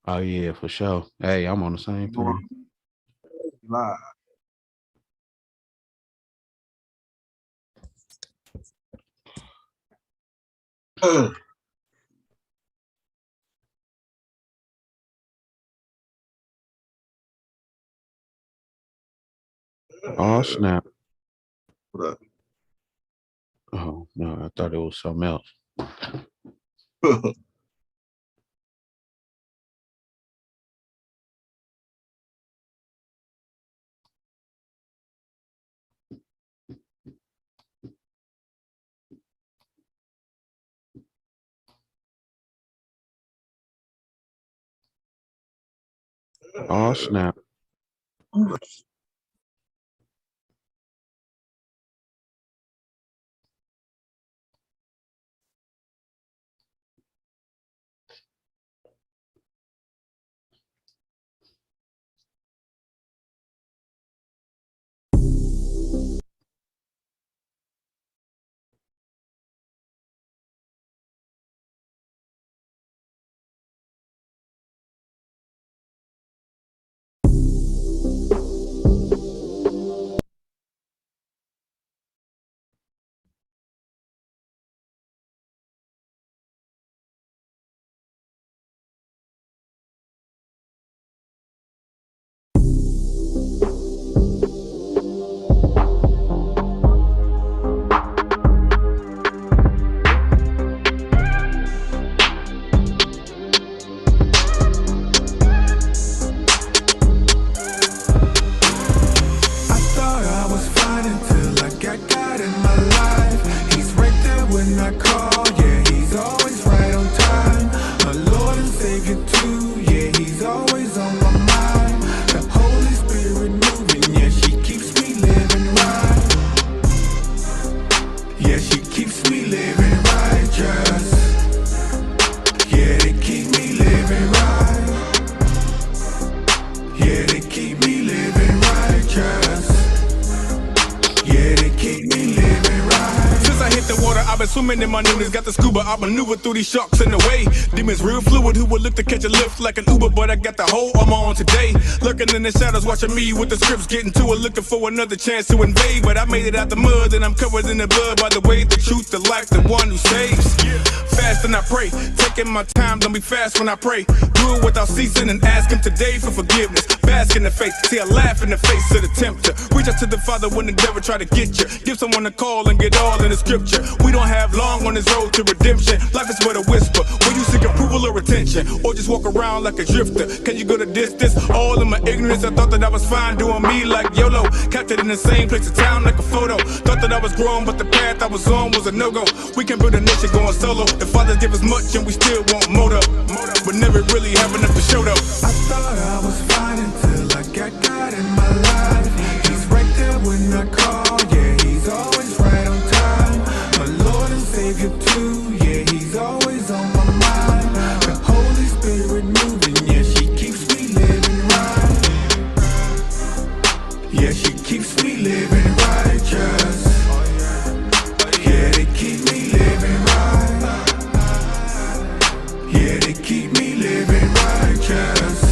Oh yeah, for sure. Hey, I'm on the same thing. Live. Oh snap. What Oh no, I thought it was something else. up? Oh snap. Swimming in my newness, got the scuba, I maneuver through these sharks in the way. Demons real fluid, who would look to catch a lift like an Uber, but I got the whole armor on today. Lurking in the shadows, watching me with the scripts, getting to it, looking for another chance to invade. But I made it out the mud, and I'm covered in the blood by the way, the truth, the life, the one who saves. Fast and I pray, taking my time, don't be fast when I pray. Do it without ceasing and ask him today for forgiveness. Bask in the face, see I laugh in the face of the tempter. Reach out to the Father when the devil try to get you. Give someone a call and get all in the scripture. We don't have long on this road to redemption. Life is but a whisper. Will you seek approval or attention, or just walk around like a drifter? Can you go the distance? All in my ignorance, I thought that I was fine doing me like YOLO. Captured in the same place of town like a photo. Thought that I was growing, but the path I was on was a no-go. We can build a nation going solo. The Father give us much and we still want more up, but never really have enough to show though. I thought I was fine until I got God in my life. He's right there when I call, yeah, he's always right on time. My Lord and Savior too, yeah, he's always on my mind. The Holy Spirit moving, yeah, she keeps me living right. Yeah, she keeps me living righteous. Yeah, they keep me living right. Yeah, they keep me living righteous.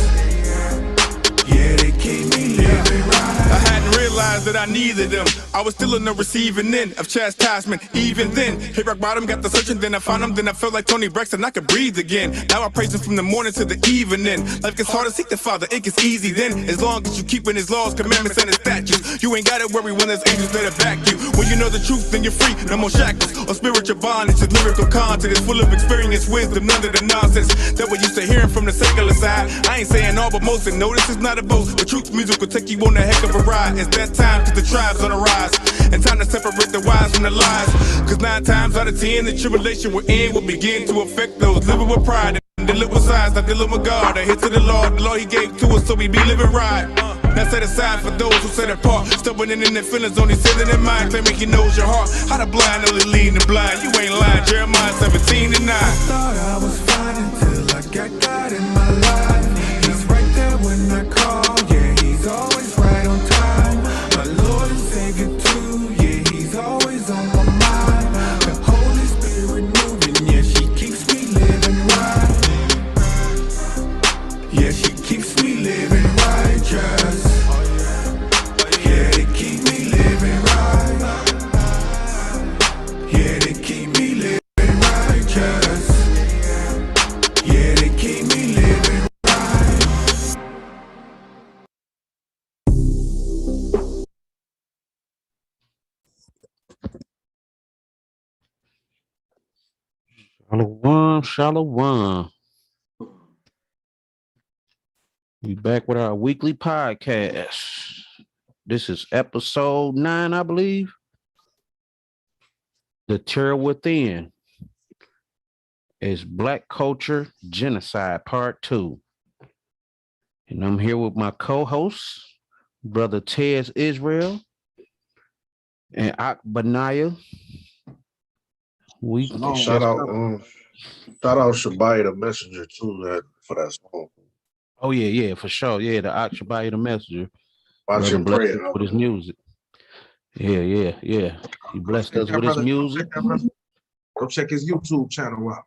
Yeah, they keep me living right. I hadn't realized that I needed them. I was still in the receiving end of chastisement. Even then, hit rock bottom, got the searching, then I found him. Then I felt like Tony Braxton, I could breathe again. Now I praise him from the morning to the evening. Life gets hard to seek the Father, it gets easy then. As long as you keeping his laws, commandments, and his statutes. You ain't gotta worry when there's angels there to back you. When you know the truth, then you're free, no more shackles or spiritual bondage. Just lyrical content is full of experience, wisdom, none of the nonsense that we're used to hearing from the secular side. I ain't saying all, but most, and no, this is not a boast. The truth music will take you on a heck of a ride. It's that time, cause the tribe's on the rise. And time to separate the wise from the lies. Cause 9 times out of 10, the tribulation we're in will begin to affect those living with pride. And dealing with signs, not dealing with God. A hit to the Lord he gave to us, so we be living right. Now set aside for those who set apart, stubborn in their feelings, only sitting in mind, claiming he knows your heart. How the blind only leading the blind, you ain't lying. Jeremiah 17:9. I thought I was fine until I got God in my life. He's right there when I call, yeah, he's always right on time. My Lord and Savior too, yeah, he's always on my mind. The Holy Spirit moving, yeah, she keeps me living right. Yeah, she keeps me living righteous. Yeah, they keep me living right. Yeah, they keep me living righteous. Yeah, they keep me living right. Shalom, shalom. We back with our weekly podcast. This is episode 9, I believe. The Terror Within is Black Culture Genocide Part 2. And I'm here with my co-hosts, Brother Tez Israel and Ak Benaiah. We Shout out Shabbai the messenger too for that song. Oh yeah, for sure. Yeah, the Ak Shabbai the messenger. Watch him blessed pray us with his music. Yeah. He blessed us with his music. Go check his YouTube channel out.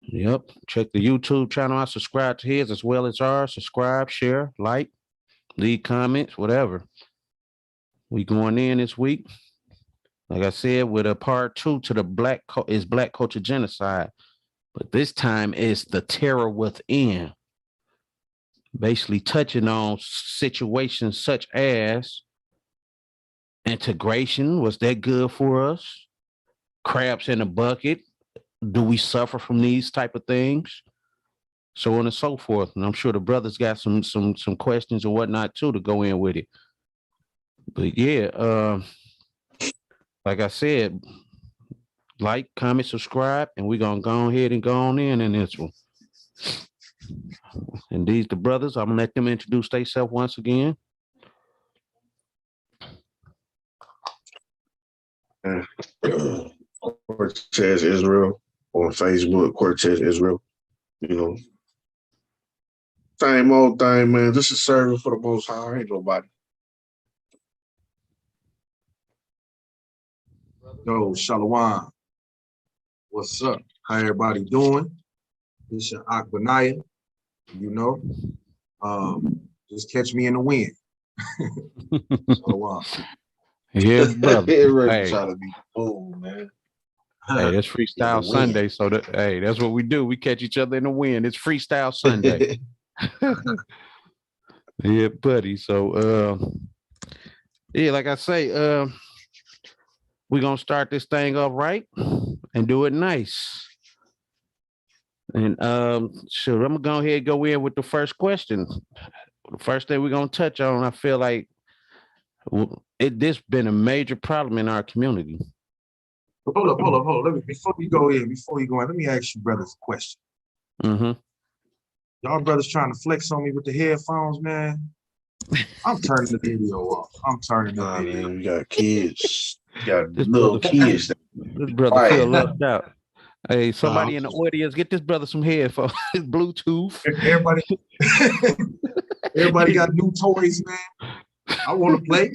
Yep. Check the YouTube channel out. Subscribe to his as well as ours. Subscribe, share, like, leave comments, whatever. We going in this week, like I said, with a part 2 to the Black Culture Genocide. But this time is the Terror Within. Basically touching on situations such as integration. Was that good for us? Crabs in a bucket. Do we suffer from these type of things? So on and so forth. And I'm sure the brothers got some questions or whatnot too to go in with it. But yeah, like I said, like, comment, subscribe, and we're gonna go ahead and go on in this one. And these the brothers. I'm gonna let them introduce themselves once again. Cortez Israel on Facebook, Cortez Israel. You know, same old thing, man. This is serving for the Most High. Ain't nobody. Yo, Shalom. What's up? How everybody doing? This your Ak Benaiah. You know, just catch me in the wind. Shalom. Yeah, brother. Hey. Trying to be cool, man. Hey, that's Freestyle Sunday. So that's what we do. We catch each other in the wind. It's Freestyle Sunday. Yeah, buddy. So yeah, like I say, we're gonna start this thing off right and do it nice. And sure, I'm gonna go ahead and go in with the first question. The first thing we're gonna touch on, I feel like this been a major problem in our community. Hold up. Before you go in, let me ask you brothers a question. Mm-hmm. Y'all brothers trying to flex on me with the headphones, man. I'm turning the video off. Man, we got kids. We got little kids. This brother feel left out. Hey, somebody in the audience, get this brother some headphones. Bluetooth. Everybody got new toys, man. I want to play.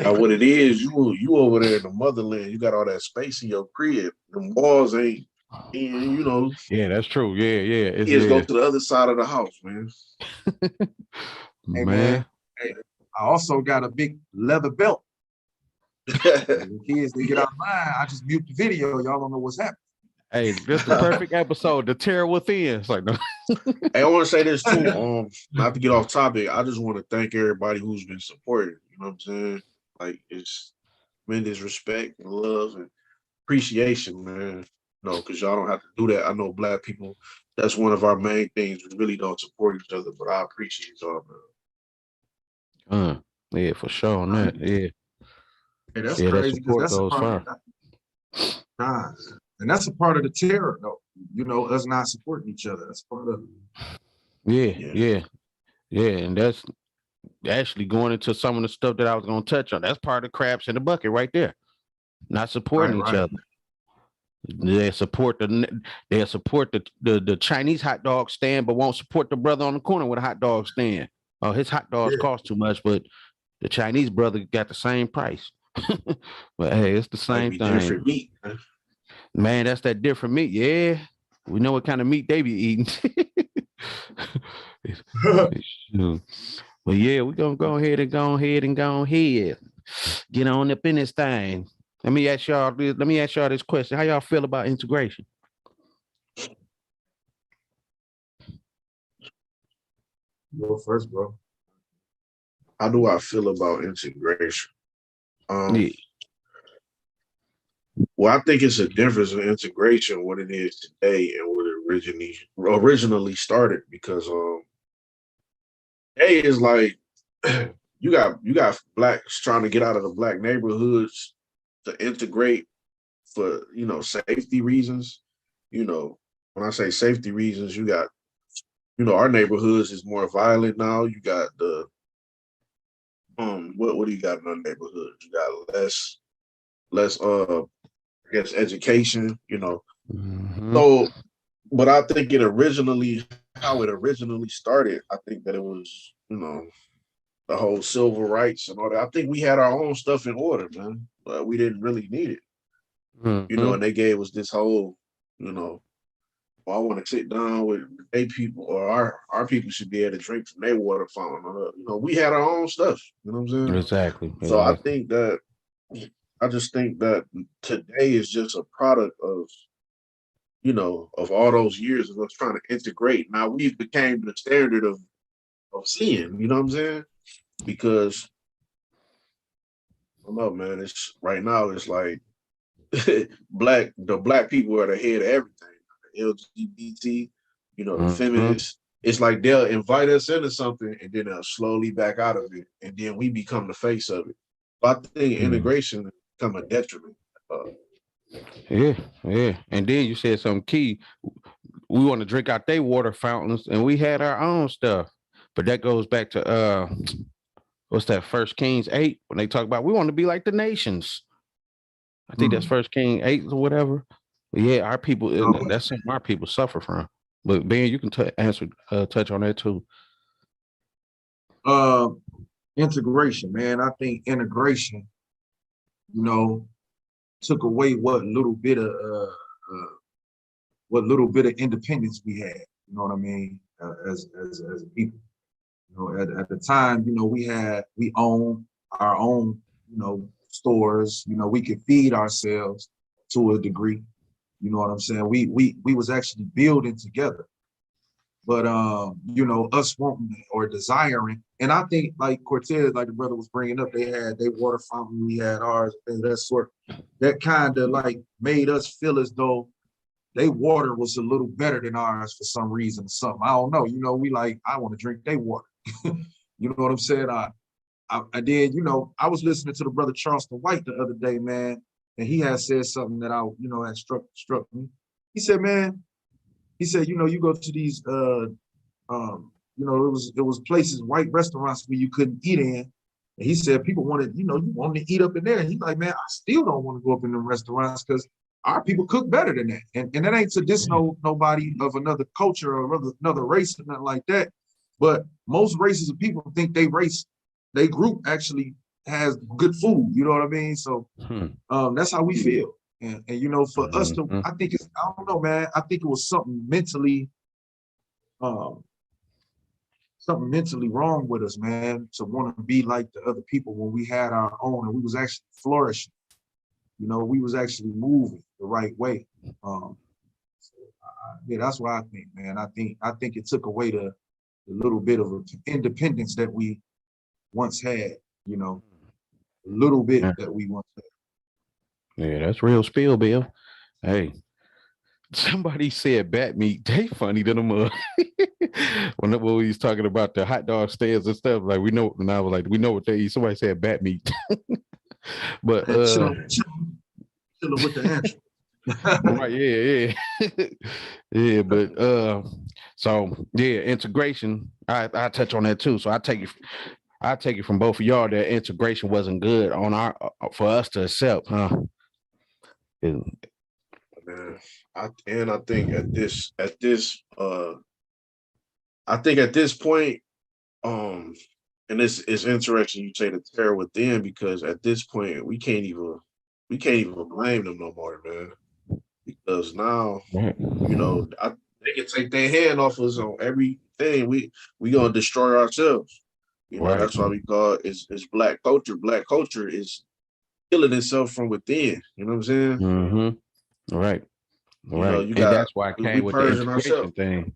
What it is, you over there in the motherland, you got all that space in your crib. The walls ain't, you know. Yeah, that's true. Yeah. Kids go to the other side of the house, man. Hey, man. Hey, I also got a big leather belt. The kids, they get online. I just mute the video. Y'all don't know what's happening. Hey, this is the perfect episode. The Terror Within. It's like, no. Hey, I want to say this too. Not to get off topic, I just want to thank everybody who's been supported. You know what I'm saying? Like, it's tremendous respect and love and appreciation, man. No, because y'all don't have to do that. I know Black people, that's one of our main things. We really don't support each other, but I appreciate y'all, man. Yeah, for sure on that. Yeah. Hey, that's crazy because that's a part of that. And that's a part of the terror, though. You know, us not supporting each other. That's part of it. Yeah. And that's actually going into some of the stuff that I was going to touch on. That's part of crabs in the bucket right there. Not supporting each other. They support the Chinese hot dog stand, but won't support the brother on the corner with a hot dog stand. Oh, his hot dogs cost too much, but the Chinese brother got the same price. But hey, it's the same thing. Different meat, man, that's that different meat. Yeah, we know what kind of meat they be eating. Shoot. Well, yeah, we're gonna go ahead. Get on up in this thing. Let me ask y'all this question. How y'all feel about integration? Go first, bro. How do I feel about integration? Yeah. Well, I think it's a difference in integration what it is today and what it originally started because today is like you got blacks trying to get out of the black neighborhoods to integrate for safety reasons. When I say safety reasons, you got our neighborhoods is more violent now. You got the what do you got in our neighborhoods? You got less I guess education, So but I think how it originally started, I think that it was, the whole civil rights and all that. I think we had our own stuff in order, man, but we didn't really need it. And they gave us this whole, well, I want to sit down with their people or our people should be able to drink from their water fountain. We had our own stuff, you know what I'm saying? Exactly. So I just think that today is just a product of, of all those years of us trying to integrate. Now we've became the standard of seeing, you know what I'm saying? Because I don't know, man, it's right now it's like the black people are the head of everything. The LGBT, the feminists. It's like they'll invite us into something and then they'll slowly back out of it. And then we become the face of it. But I think integration become a detriment. Yeah. And then you said something key. We want to drink out their water fountains, and we had our own stuff. But that goes back to what's that? 1 Kings 8 when they talk about we want to be like the nations. I think that's 1 Kings 8 or whatever. But yeah, our people. That's something our people suffer from. But Ben, you can touch on that too. Integration, man. I think integration, took away what little bit of independence we had. You know what I mean? As a people, at the time, we owned our own, stores. We could feed ourselves to a degree. You know what I'm saying? We was actually building together. But us wanting or desiring, and I think like Cortez, like the brother was bringing up, they had their water fountain, we had ours, things of that sort. That kind of like made us feel as though their water was a little better than ours for some reason or something. I don't know. We like, I want to drink their water. You know what I'm saying? I did. I was listening to the brother Charleston White the other day, man, and he had said something that had struck me. He said, man. He said, you go to these, it was places, white restaurants where you couldn't eat in. And he said, people wanted, you wanted to eat up in there. And he's like, man, I still don't want to go up in the restaurants because our people cook better than that. And that ain't to diss nobody of another culture or another race or nothing like that. But most races of people think they group actually has good food. You know what I mean? So that's how we feel. And for us to, I think I don't know, man. I think it was something mentally wrong with us, man, to want to be like the other people when we had our own and we was actually flourishing. We was actually moving the right way. That's what I think, man. I think it took away the little bit of independence that we once had. A little bit that we once had. Yeah, that's real spill, Bill. Hey, somebody said bat meat. They funny than a mug. when we was talking about the hot dog stands and stuff, like we know, and I was like, we know what they eat. Somebody said bat meat. But chilling with the answer. Right, yeah. But so yeah, integration. I touch on that too. So I take it from both of y'all that integration wasn't good on for us to accept, huh? Man, I think at this point, and it's interesting you say the terror within because at this point we can't even blame them no more, man. Because now, they can take their hand off us on everything. We gonna destroy ourselves. You know, Right. that's why we call it's black culture. Black culture is killing itself from within. You know what I'm saying? Mm-hmm. Right. You know, Right. you And got that's why I we came with the purging integration ourselves. thing.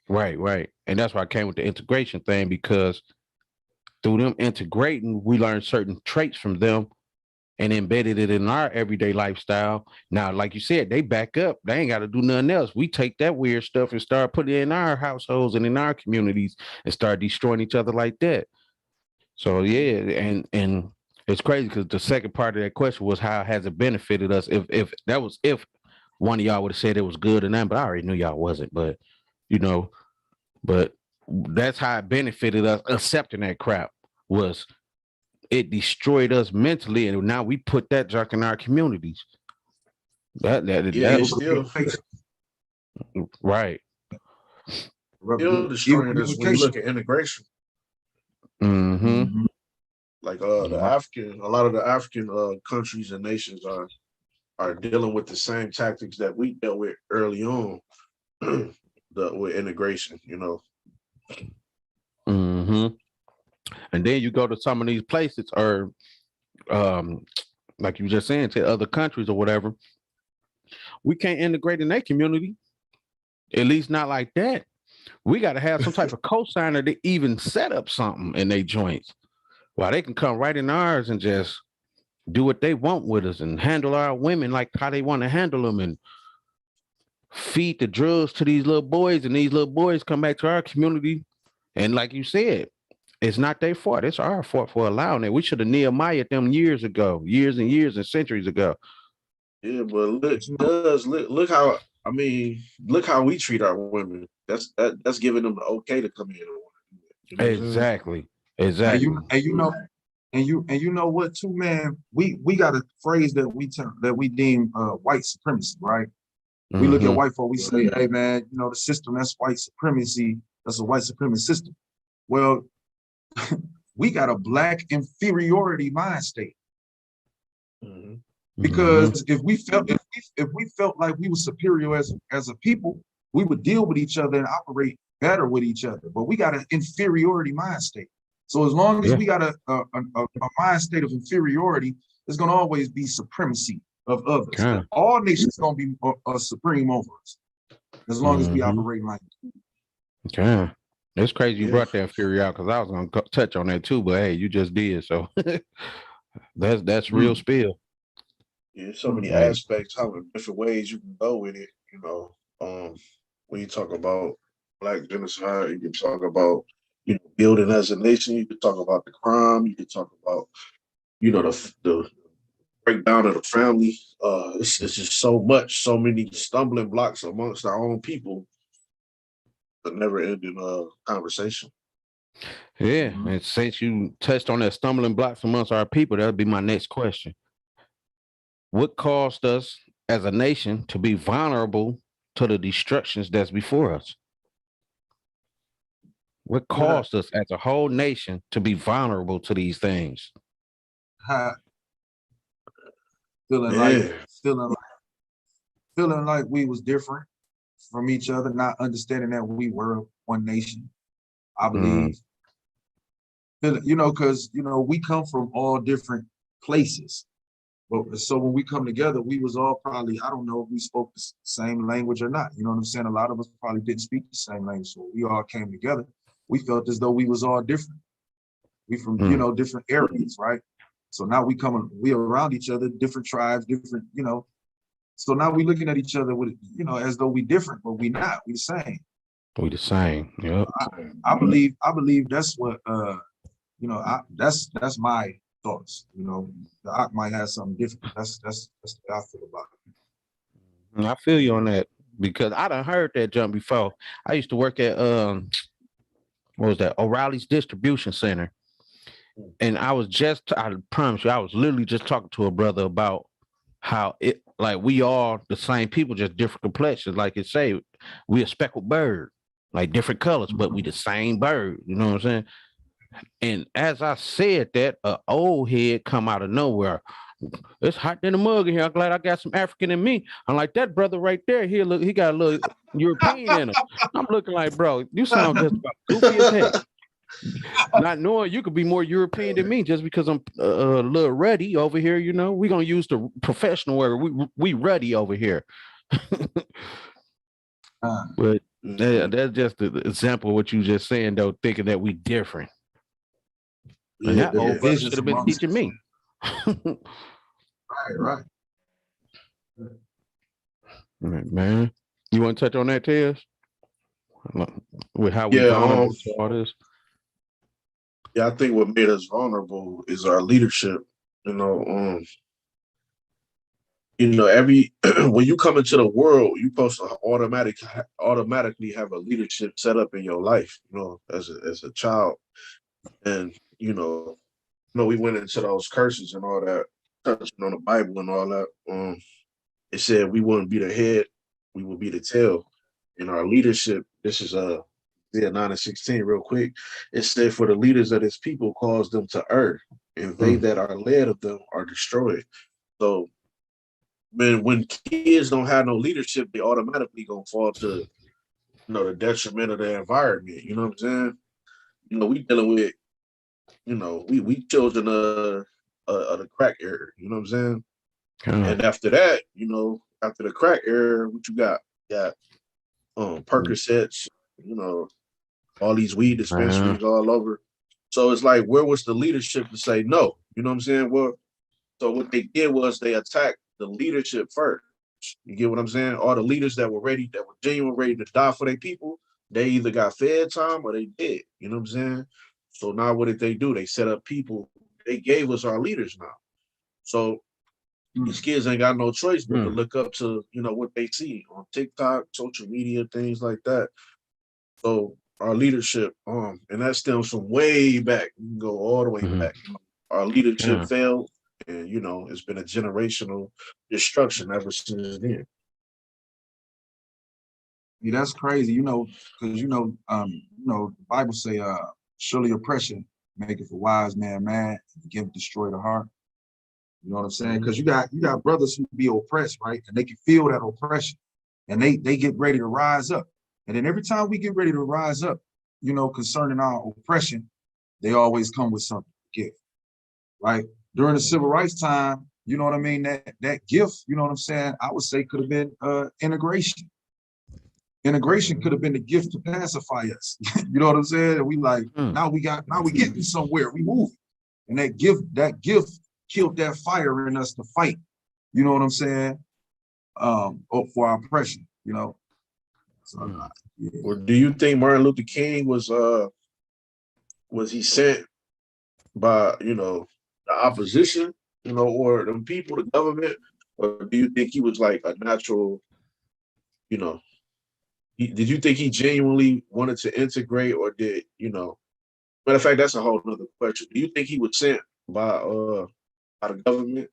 Right, right. And that's why I came with the integration thing, because through them integrating, we learned certain traits from them and embedded it in our everyday lifestyle. Now, like you said, they back up. They ain't got to do nothing else. We take that weird stuff and start putting it in our households and in our communities and start destroying each other like that. So yeah, and it's crazy because the second part of that question was how has it benefited us? If that was if one of y'all would have said it was good or not, but I already knew y'all wasn't. But you know, but that's how it benefited us accepting that crap was it destroyed us mentally, and now we put that junk in our communities. Yeah, That it's still right. Even destroying us when you communication. look at integration. Mm-hmm. Mhm. Like a lot of the African countries and nations are dealing with the same tactics that we dealt with early on with integration, you know. Mm-hmm. And then you go to some of these places, or like you were just saying, to other countries or whatever, we can't integrate in their community. At least not like that. We got to have some type of cosigner to even set up something in their joints. While they can come right in ours and just do what they want with us and handle our women like how they want to handle them and feed the drugs to these little boys, and these little boys come back to our community. And like you said, it's not their fault. It's our fault for allowing it. We should have Nehemiah them years ago, years and years and centuries ago. Yeah, but look how I mean, look how we treat our women. That's giving them the okay to come in. You know what I'm saying? Exactly. And Exactly. you know what too, man? We got a phrase that we deem white supremacy, right? We look at Mm-hmm. white folk, we say, hey man, you know, the system, that's white supremacy, that's a white supremacist system. Well, we got a black inferiority mind state. Mhm. Because if we felt like we were superior as a people, we would deal with each other and operate better with each other. But we got an inferiority mind state. So as long as Yeah. we got a mind state of inferiority, there's gonna always be supremacy of others. Okay. All nations gonna be supreme over us as long as we Mhm. operate like that. Okay. It's crazy you Yeah. brought that theory out because I was gonna touch on that too, but hey, you just did. So that's real spill. Yeah, so many Hey. aspects, how many different ways you can go with it, you know. When you talk about black genocide, you can talk about, you know, building as a nation, you can talk about the crime, you can talk about, you know, the breakdown of the family. It's just so much, so many stumbling blocks amongst our own people, the never ending conversation. Yeah, and since you touched on that stumbling blocks amongst our people, that'll be my next question. What caused us as a nation to be vulnerable to the destructions that's before us? What caused us as a whole nation to be vulnerable to these things? Feeling Yeah. like we was different from each other, not understanding that we were one nation. I believe, you know, because you know we come from all different places. But so when we come together, we was all probably, I don't know if we spoke the same language or not. You know what I'm saying? A lot of us probably didn't speak the same language. So we all came together. We felt as though we was all different. We from, you know, different areas, right? So now we around each other, different tribes, different, you know. So now we looking at each other with, you know, as though we different, but we not, we the same. We the same. Yep. I believe that's what, you know, that's my thoughts. You know, the Ak might have something different. That's what I feel about it. And I feel you on that because I done heard that jump before. I used to work at what was that? O'Reilly's distribution center. And I promise you, I was literally just talking to a brother about how it like we all the same people, just different complexions. Like it say, we a speckled bird, like different colors, but we the same bird. You know what I'm saying? And as I said that, a old head come out of nowhere. it's hot in the mug in here. I'm glad I got some African in me. I'm like, that brother right there, he got a little European in him. I'm looking like, bro, you sound just about goofy as heck. Not knowing you could be more European than me just because I'm a little ruddy over here. You know, we're gonna use the professional word. We ruddy over here. But that's just the example of what you just saying, though, thinking that we different. And that old brother should have been teaching me. Right. Man, you want to touch on that, Tez? With how we vulnerable to all this? Yeah, I think what made us vulnerable is our leadership. Every when you come into the world, you're supposed to automatically have a leadership set up in your life, as a child. And we went into those curses and all that, touching on the Bible and all that. It said we wouldn't be the head, we would be the tail. In our leadership, this is Isaiah 9:16, real quick. It said, for the leaders of this people cause them to err, and they that are led of them are destroyed. So when kids don't have no leadership, they automatically gonna fall to the detriment of the environment. You know what I'm saying? We dealing with we children of the crack era. You know what I'm saying? And after that, after the crack era, what you got? You got Percocets, all these weed dispensaries all over. So it's like, where was the leadership to say no? You know what I'm saying? Well, so what they did was they attacked the leadership first. You get what I'm saying? All the leaders that were genuine, ready to die for their people, they either got fed time or they did. You know what I'm saying? So now what did they do? They set up people. They gave us our leaders now. So these kids ain't got no choice but to look up to, what they see on TikTok, social media, things like that. So our leadership, and that stems from way back. You can go all the way back. Our leadership failed, and it's been a generational destruction ever since then. Yeah, that's crazy, because the Bible say, surely oppression maketh a wise man mad, and give destroy the heart. You know what I'm saying? Because you got brothers who be oppressed, right? And they can feel that oppression, and they get ready to rise up. And then every time we get ready to rise up, concerning our oppression, they always come with something to give, right? During the civil rights time, you know what I mean? That gift, you know what I'm saying? I would say could have been integration. Integration could have been the gift to pacify us. You know what I'm saying? And we now we getting somewhere, we moving. And that gift killed that fire in us to fight. You know what I'm saying? For our oppression, So, Or do you think Martin Luther King was he sent by the opposition, or the people, the government, or do you think he was like a natural, did you think he genuinely wanted to integrate, or did matter of fact, that's a whole nother question. Do you think he was sent by the government?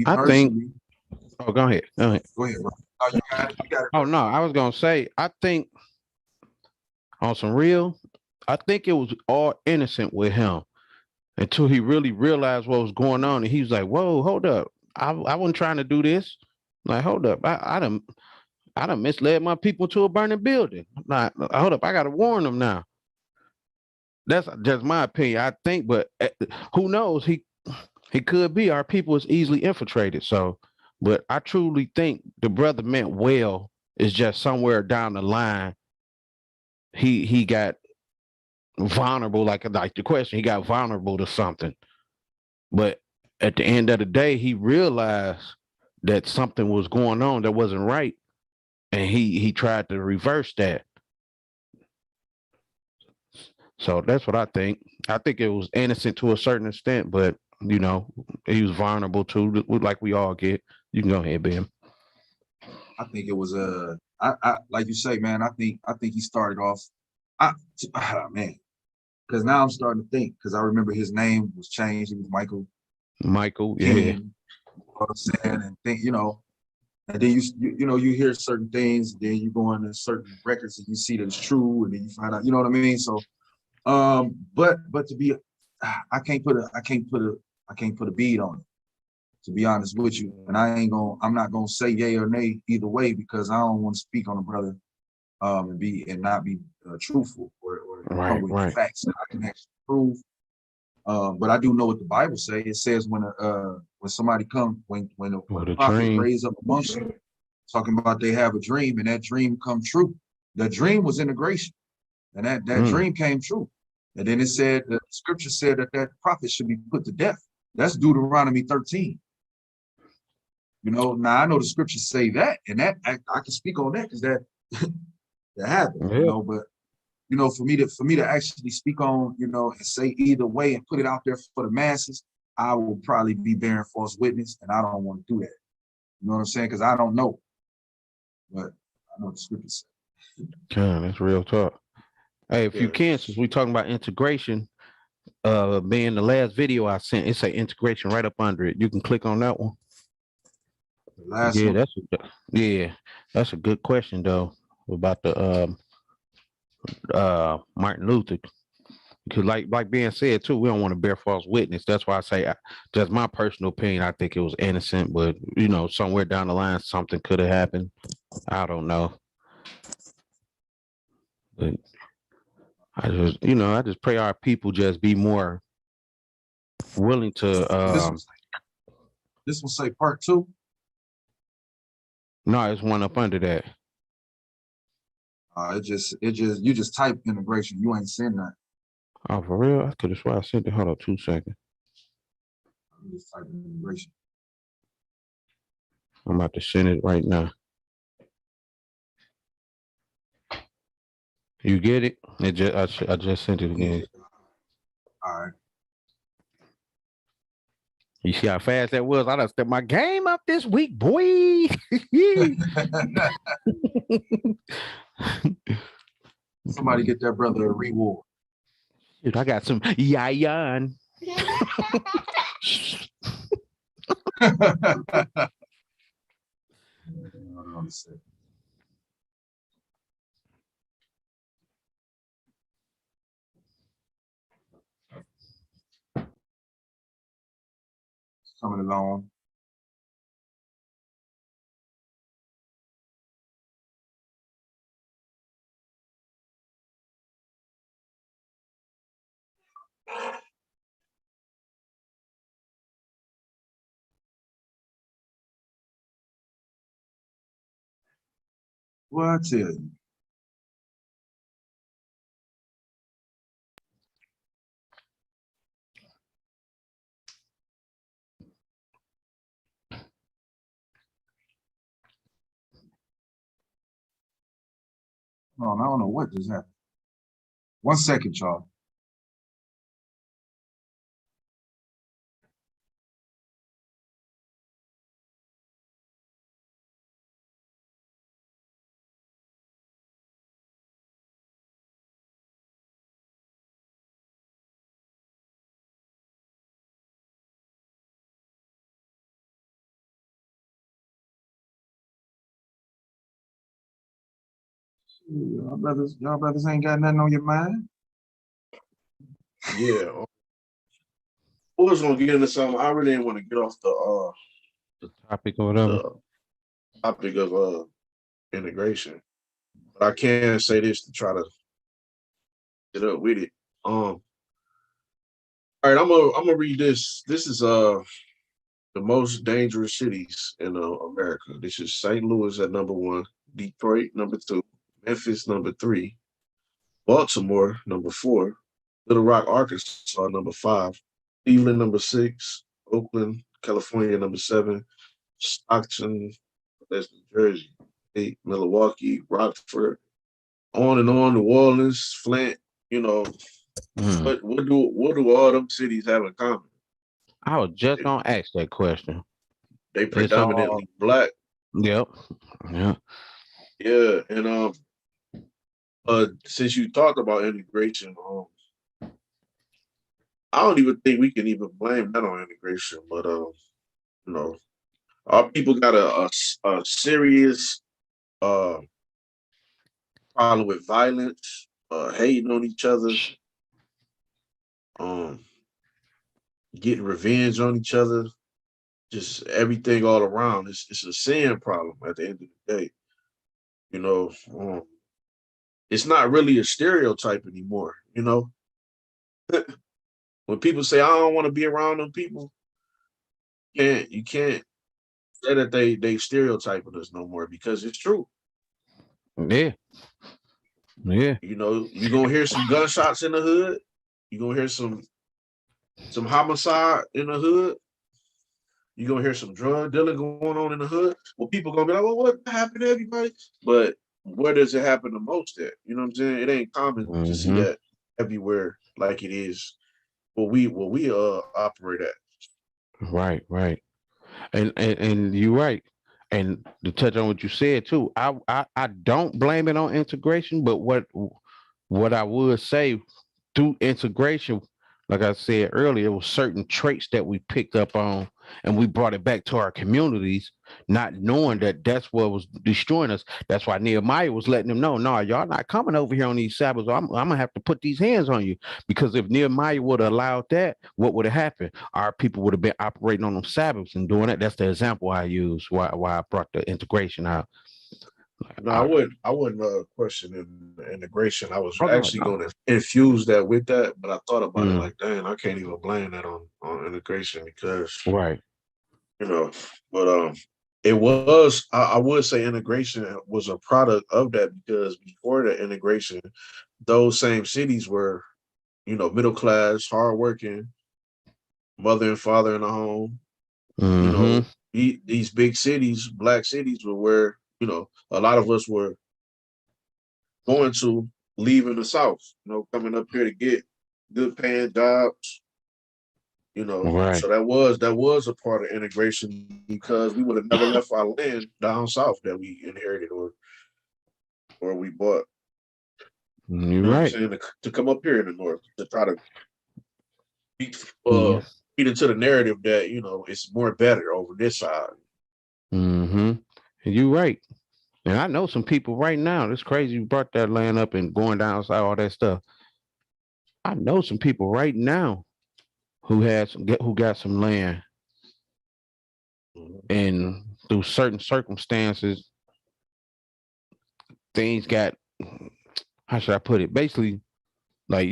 I think. Oh, go ahead. Go ahead, bro. Oh, you got it. Oh no, I was gonna say, I think on some real, I think it was all innocent with him until he really realized what was going on, and he was like, "Whoa, hold up! I wasn't trying to do this. Like, hold up! I done misled my people to a burning building. Like, hold up! I gotta warn them now." That's just my opinion. I think, but who knows? He could be. Our people is easily infiltrated. So, but I truly think the brother meant well. It's just somewhere down the line, he got vulnerable. Like the question, he got vulnerable to something. But at the end of the day, he realized that something was going on that wasn't right, and he tried to reverse that. So that's what I think. I think it was innocent to a certain extent, but he was vulnerable too, like we all get. You can go ahead, Ben. I think it was I like you say, man. I think he started off. Man, because now I'm starting to think. Because I remember his name was changed. It was Michael. Michael, King, yeah. You know what I'm saying? And think, and then you hear certain things. Then you go into certain records and you see that it's true, and then you find out. You know what I mean? So, but to be I can't put a bead on it, to be honest with you. And I'm not gonna say yay or nay either way, because I don't want to speak on a brother and not be truthful or come with facts that I can actually prove. But I do know what the Bible says. It says when somebody comes, when a prophet raise up amongst you, talking about they have a dream and that dream come true. The dream was integration, and that dream came true. And then it said, the scripture said that prophet should be put to death. That's Deuteronomy 13. You know, now I know the scriptures say that, and that I can speak on that because that that happened. You know, but you know, for me to actually speak on, you know, and say either way and put it out there for the masses, I will probably be bearing false witness, and I don't want to do that. You know what I'm saying? Because I don't know, but I know the scriptures say. God, that's real talk. Hey, if you can, since we talking about integration, being the last video I sent, it's a integration right up under it. You can click on that one. The last one? That's a good question though about the Martin Luther, because like being said too, we don't want to bear false witness. That's why I say, just my personal opinion, I think it was innocent, but you know, somewhere down the line something could have happened. I don't know, but I just pray our people just be more willing to. This will say part 2. No, it's one up under that. You just type integration. You ain't send that. Oh, for real? I could have sworn I sent it. Hold on 2 seconds. You just type integration. I'm about to send it right now. You get it? I just sent it again. All right. You see how fast that was? I done stepped my game up this week, boy. Somebody get that brother a reward. Dude, I got some yayan. Coming along. Well, I tell you. I don't know what just happened. 1 second, y'all. Y'all brothers ain't got nothing on your mind. Yeah. I was gonna get into something. I really didn't want to get off the topic or whatever. The topic of integration. But I can say this to try to get up with it. All right, I'm gonna read this. This is the most dangerous cities in America. This is St. Louis at number 1, Detroit number 2, Memphis number 3, Baltimore number 4, Little Rock, Arkansas number 5, Cleveland number 6, Oakland, California number 7, Stockton, that's New Jersey, 8, Milwaukee, Rockford, on and on, New Orleans, Flint. You know, what do all them cities have in common? I was just gonna ask that question. They predominantly black. Yep. Yeah. Yeah, and since you talked about integration, I don't even think we can even blame that on integration. But you know, our people got a serious problem with violence, hating on each other. getting revenge on each other, just everything all around. It's a sin problem at the end of the day. You know, it's not really a stereotype anymore. You know, when people say I don't want to be around them people, you can't say that they stereotyping us no more because it's true. Yeah. Yeah. You know, you're gonna hear some gunshots in the hood. You're gonna hear some homicide in the hood. You're gonna hear some drug dealing going on in the hood. Well, people gonna be like, well, what happened to everybody? But where does it happen the most at? You know what I'm saying? It ain't common to see that everywhere like it is where we operate at. Right, right. And you're right. And to touch on what you said too, I don't blame it on integration, but what I would say through integration, like I said earlier, it was certain traits that we picked up on and we brought it back to our communities, not knowing that that's what was destroying us. That's why Nehemiah was letting them know, no, y'all not coming over here on these Sabbaths. I'm gonna have to put these hands on you. Because if Nehemiah would have allowed that, what would have happened? Our people would have been operating on them Sabbaths and doing it. That's the example I use why I brought the integration out. No, I wouldn't question the integration. I was Oh, actually no. going to infuse that with that, but I thought about it like, dang, I can't even blame that on integration because Right. you know, but it was I would say integration was a product of that because before the integration, those same cities were, you know, middle class, hardworking, mother and father in the home. You know, these big cities, black cities, were where, you know, a lot of us were going to leaving the South, you know, coming up here to get good paying jobs, you know. Right. So that was a part of integration because we would have never left our land down south that we inherited or we bought. You're You know what I'm right. saying? To come up here in the north to try to feed into the narrative that, you know, it's more better over this side. You're right. And I know some people right now. It's crazy you brought that land up and going down outside all that stuff. I know some people right now who got some land, and through certain circumstances, things got, how should I put it? Basically, like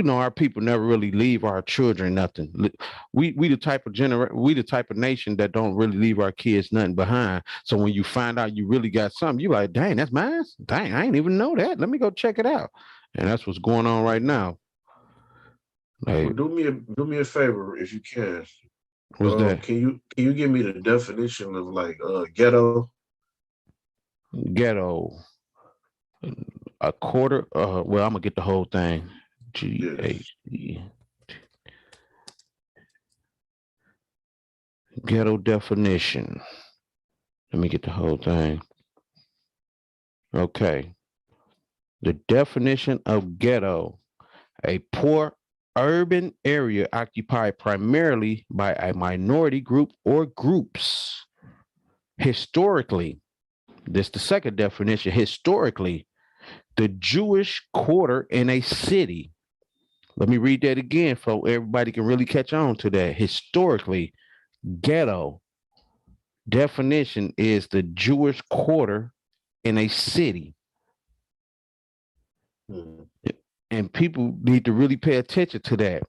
our people never really leave our children nothing. We the type of we the type of nation that don't really leave our kids nothing behind. So when you find out you really got something, you like, dang, that's mine. Dang, I ain't even know that. Let me go check it out. And that's what's going on right now. Like, Well, do me a favor if you can. what's that? Can you give me the definition of like ghetto? Ghetto. A quarter. Well, I'm gonna get the whole thing. GHC. Ghetto definition. Let me get the whole thing. Okay. The definition of ghetto: a poor urban area occupied primarily by a minority group or groups. Historically, this is the second definition. Historically, the Jewish quarter in a city. Let me read that again so everybody can really catch on to that. Historically, ghetto definition is the Jewish quarter in a city. And people need to really pay attention to that.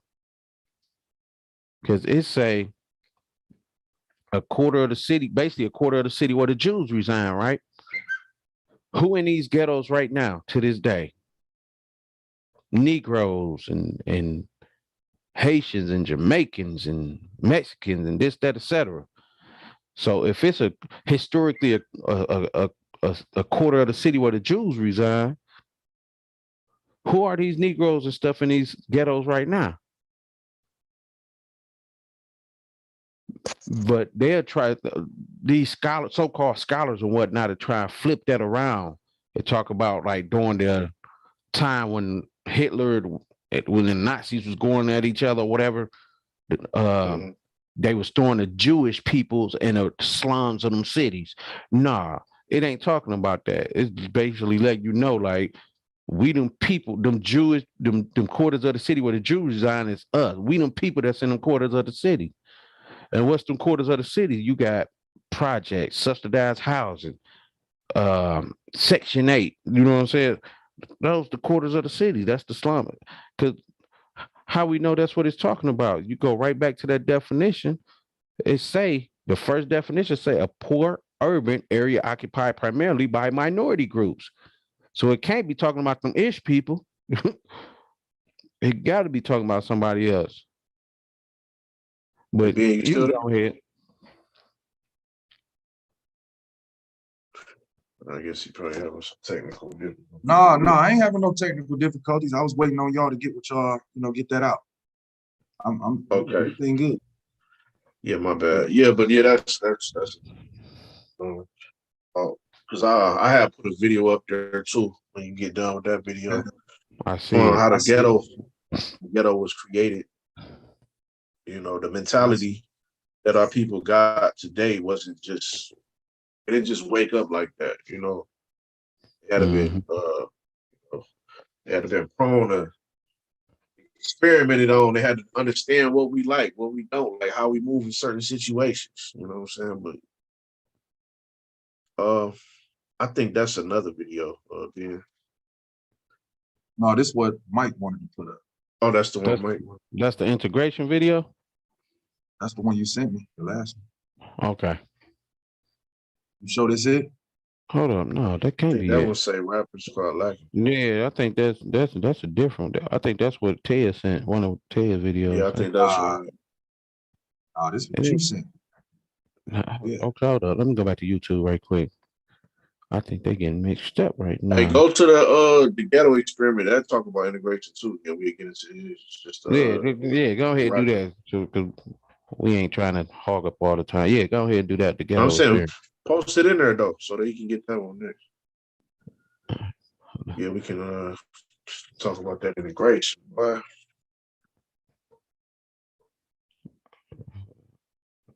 Because it's a quarter of the city, basically a quarter of the city where the Jews reside, right? Who in these ghettos right now to this day? Negroes and Haitians and Jamaicans and Mexicans and this, that, etc. So if it's historically a quarter of the city where the Jews reside, who are these Negroes and stuff in these ghettos right now? But they'll try, these scholars, so-called scholars and whatnot, to try and flip that around and talk about like during the time when Hitler, when the Nazis was going at each other or whatever, they was throwing the Jewish peoples in the slums of them cities. Nah, it ain't talking about that. It's basically letting you know, like, We them people, them Jewish, them quarters of the city where the Jews reside is us. We them people that's in them quarters of the city. And what's them quarters of the city? You got projects, subsidized housing, Section 8. You know what I'm saying? Those the quarters of the city. That's the slum. Because how we know that's what it's talking about? You go right back to that definition. It say the first definition say a poor urban area occupied primarily by minority groups. So it can't be talking about them ish people. It got to be talking about somebody else. But Being you go ahead. I guess he probably having some technical difficulties. No, I ain't having no technical difficulties. I was waiting on y'all to get what y'all, get that out. I'm okay. Everything good. Yeah, my bad. Yeah, but yeah, that's because I have put a video up there too. When you get done with that video, I see how the ghetto was created. The mentality that our people got today wasn't just. It didn't just wake up like that. It had to been they had to been prone to experimented on. They had to understand what we like, what we don't like, how we move in certain situations. You know what I'm saying? But I think that's another video. Ben. No, this is what Mike wanted to put up. Oh, that's the one Mike. That's the integration video? That's the one you sent me, the last one. Okay. You sure this it? Hold up, no, that can't be that it. would say rappers called lacking. Yeah, I think that's a different. I think that's what Ted sent. One of Ted's videos. Yeah, I think that's right. This is what you sent. Okay, hold up. Let me go back to YouTube right quick. I think they're getting mixed up right now. Hey, go to the ghetto experiment. That talk about integration too. Yeah, we get into it. Just yeah. Go ahead and do that. Because we ain't trying to hog up all the time. Yeah, go ahead and do that. The ghetto experiment. Post it in there though, so that you can get that one next. Yeah, we can talk about that integration. Bye.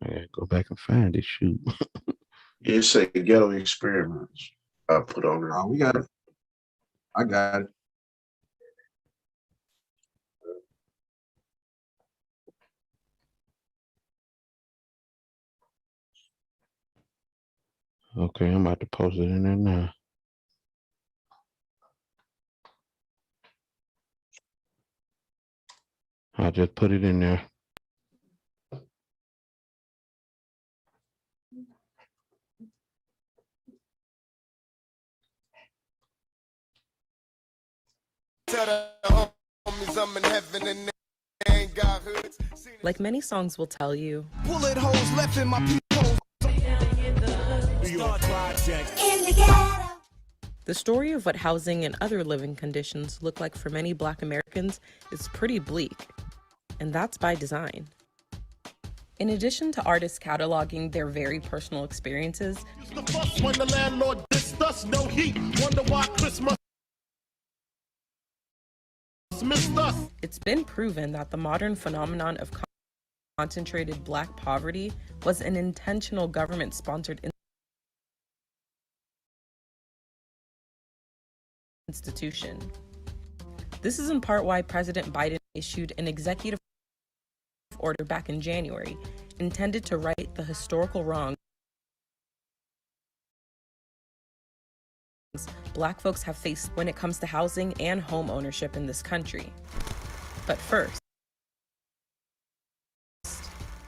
Yeah, go back and find it. Shoot. Yeah, it's a ghetto experiments. I put on there. We got it. I got it. Okay, I'm about to post it in there now. I just put it in there. Like many songs will tell you, bullet holes left in my peepholes. the story of what housing and other living conditions look like for many Black Americans is pretty bleak, and that's by design. In addition to artists cataloging their very personal experiences, When the landlord dissed us, no heat. Wonder why Christmas missed us. it's been proven that the modern phenomenon of concentrated Black poverty was an intentional government-sponsored institution. This is in part why President Biden issued an executive order back in January, intended to right the historical wrongs Black folks have faced when it comes to housing and home ownership in this country. But first,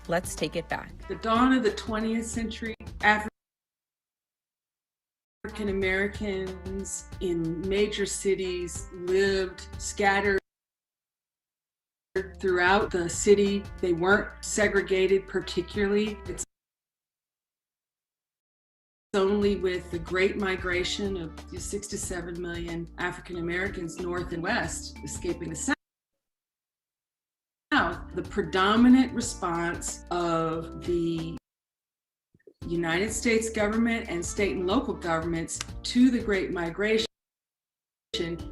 let's take it back. The dawn of the 20th century, African Americans in major cities lived scattered throughout the city. They weren't segregated particularly. It's only with the Great Migration of 6 to 7 million African Americans north and west escaping the South, the predominant response of the United States government and state and local governments to the Great Migration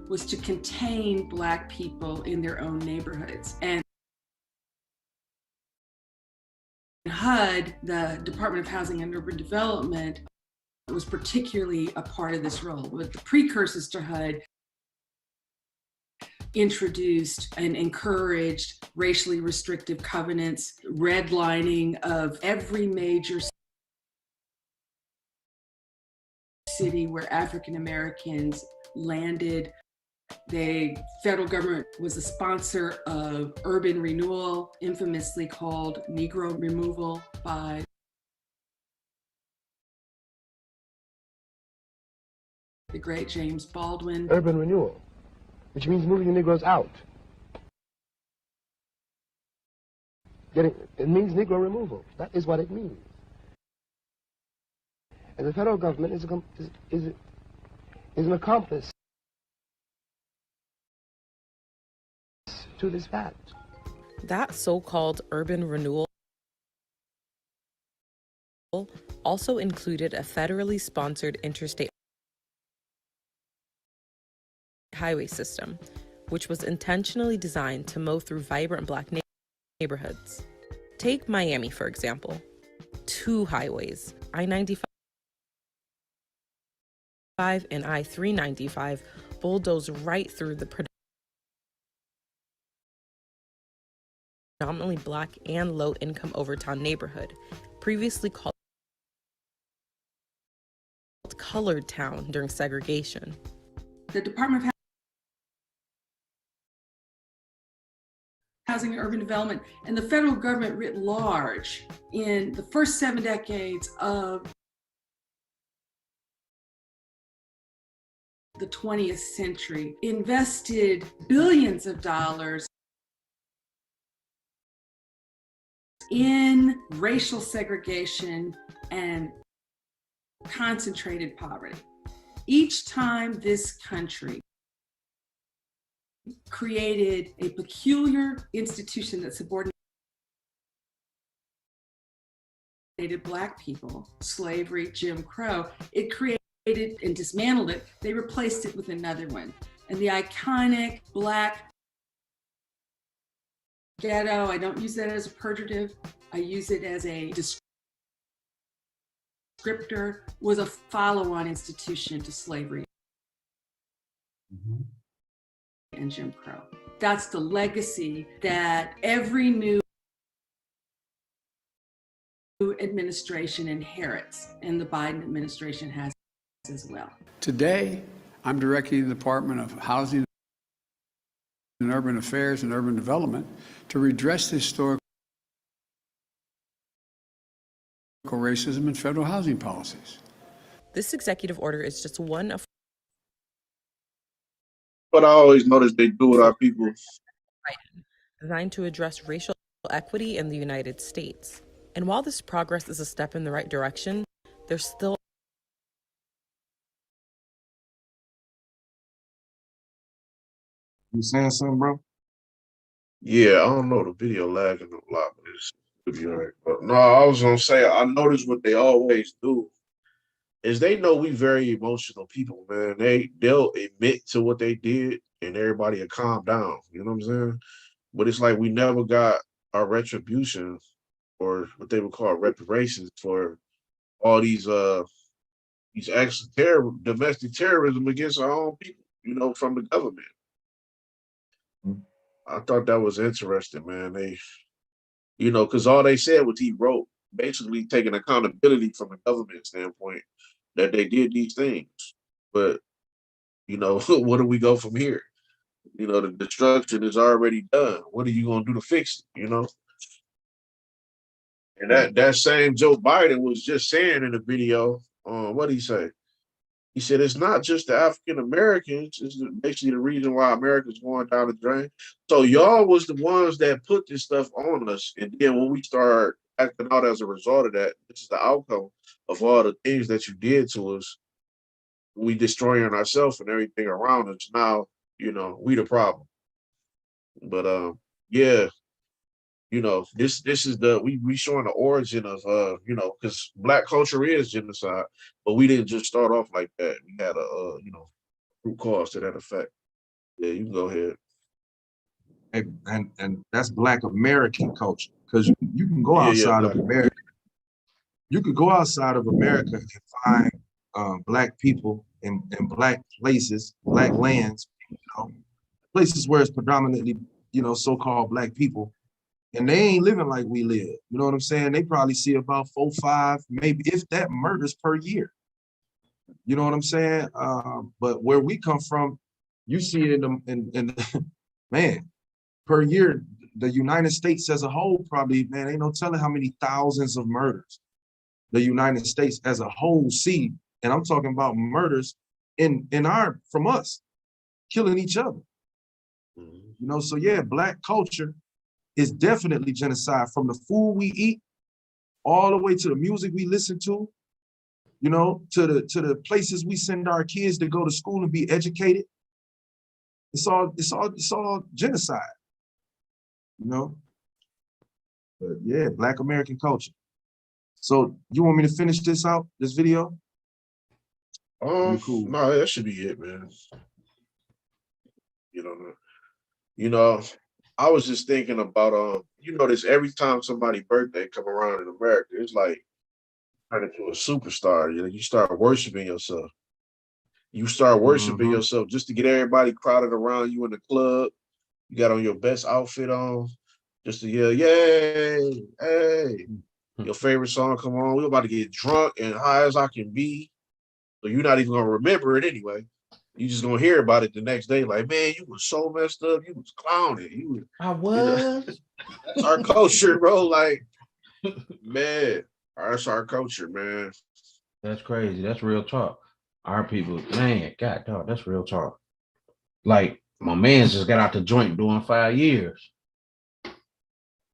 was to contain Black people in their own neighborhoods. And HUD, the Department of Housing and Urban Development, was particularly a part of this role. With the precursors to HUD, introduced and encouraged racially restrictive covenants, redlining of every major city where African Americans landed. The federal government was a sponsor of urban renewal, infamously called Negro removal by the great James Baldwin. Urban renewal, which means moving the Negroes out. It means Negro removal. That is what it means. And the federal government is an accomplice to this fact. That so-called urban renewal also included a federally sponsored interstate highway system, which was intentionally designed to mow through vibrant Black neighborhoods. Take Miami, for example. 2 highways, I-95 and I-395, bulldoze right through the predominantly Black and low-income Overtown neighborhood, previously called Colored Town during segregation. The Department of Housing and Urban Development and the federal government writ large in the first 7 decades of the 20th century invested billions of dollars in racial segregation and concentrated poverty. Each time this country created a peculiar institution that subordinated Black people, slavery, Jim Crow, it created and dismantled it. They replaced it with another one. And the iconic Black ghetto, I don't use that as a pejorative, I use it as a descriptor, was a follow-on institution to slavery and Jim Crow. That's the legacy that every new administration inherits, and the Biden administration has as well. Today, I'm directing the Department of Housing and Urban Affairs and Urban Development to redress the historical racism in federal housing policies. This executive order is just one of But I always notice they do with our people. designed to address racial equity in the United States. And while this progress is a step in the right direction, there's still You saying something, bro? Yeah, I don't know, the video lagging a lot, but it's could be all right. But no, I was gonna say I noticed what they always do is they know we very emotional people, man. They'll admit to what they did and everybody will calm down. You know what I'm saying? But it's like we never got our retribution or what they would call reparations for all these acts of domestic terrorism against our own people, you know, from the government. I thought that was interesting, man. They, you know, because all they said was he wrote, basically taking accountability from a government standpoint that they did these things. But, you know, where do we go from here? You know, the destruction is already done. What are you going to do to fix it, you know? And that same Joe Biden was just saying in the video, what did he say? He said, it's not just the African Americans, it's basically the reason why America's going down the drain. So y'all was the ones that put this stuff on us. And then when we start acting out as a result of that, this is the outcome of all the things that you did to us. We destroying ourselves and everything around us. Now, you know, we the problem. But yeah, you know, this is the we showing the origin of you know, because Black culture is genocide, but we didn't just start off like that. We had a you know, root cause to that effect. Yeah, you can go ahead. And that's Black American culture, because you can go outside of America. You could go outside of America and find Black people in Black places, Black lands, you know, places where it's predominantly, you know, so-called Black people, and they ain't living like we live. You know what I'm saying? They probably see about 4, 5, maybe if that murders per year. You know what I'm saying? But where we come from, you see it in man, per year, the United States as a whole probably, man, ain't no telling how many thousands of murders the United States as a whole see. And I'm talking about murders from us, killing each other. You know, so yeah, Black culture is definitely genocide, from the food we eat all the way to the music we listen to, you know, to the places we send our kids to go to school and be educated. It's all genocide, you know. But yeah, Black American culture. So you want me to finish this video? Cool. No, that should be it, man. You know, I was just thinking about you know, this every time somebody's birthday come around in America, it's like turn into a superstar. You know, you start worshiping yourself. You start worshiping yourself just to get everybody crowded around you in the club. You got on your best outfit on, just to yell, yay, hey. Your favorite song come on. We're about to get drunk and high as I can be. So you're not even gonna remember it anyway. You just gonna hear about it the next day, like, man, you was so messed up. You was clowning. I was. You know, that's our culture, bro. Like, man, that's our culture, man. That's crazy. That's real talk. Our people, man, God, dog, that's real talk. Like, my man just got out the joint doing 5 years.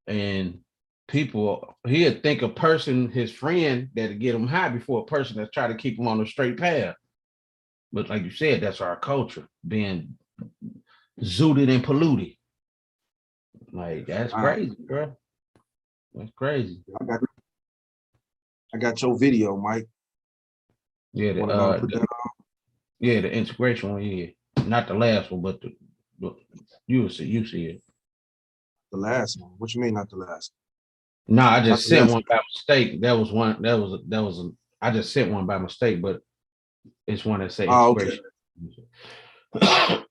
And people, he'd think a person, his friend, that'd get him high before a person that's trying to keep him on the straight path. But like you said, that's our culture, being zooted and polluted. Like, that's crazy, bro. That's crazy. I got your video, Mike. Yeah, the integration one, yeah. Not the last one, but you see it. The last one. What you mean, not the last one? No, I just sent one by mistake. I just sent one by mistake, but it's one that say integration. Okay.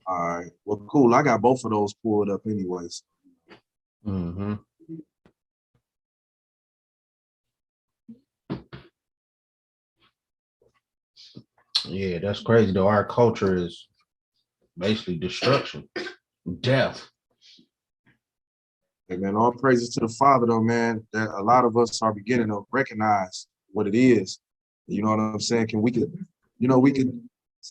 All right. Well, cool. I got both of those pulled up anyways. Yeah, that's crazy though. Our culture is basically destruction, death. Hey man, all praises to the Father though, man, that a lot of us are beginning to recognize what it is. You know what I'm saying? We could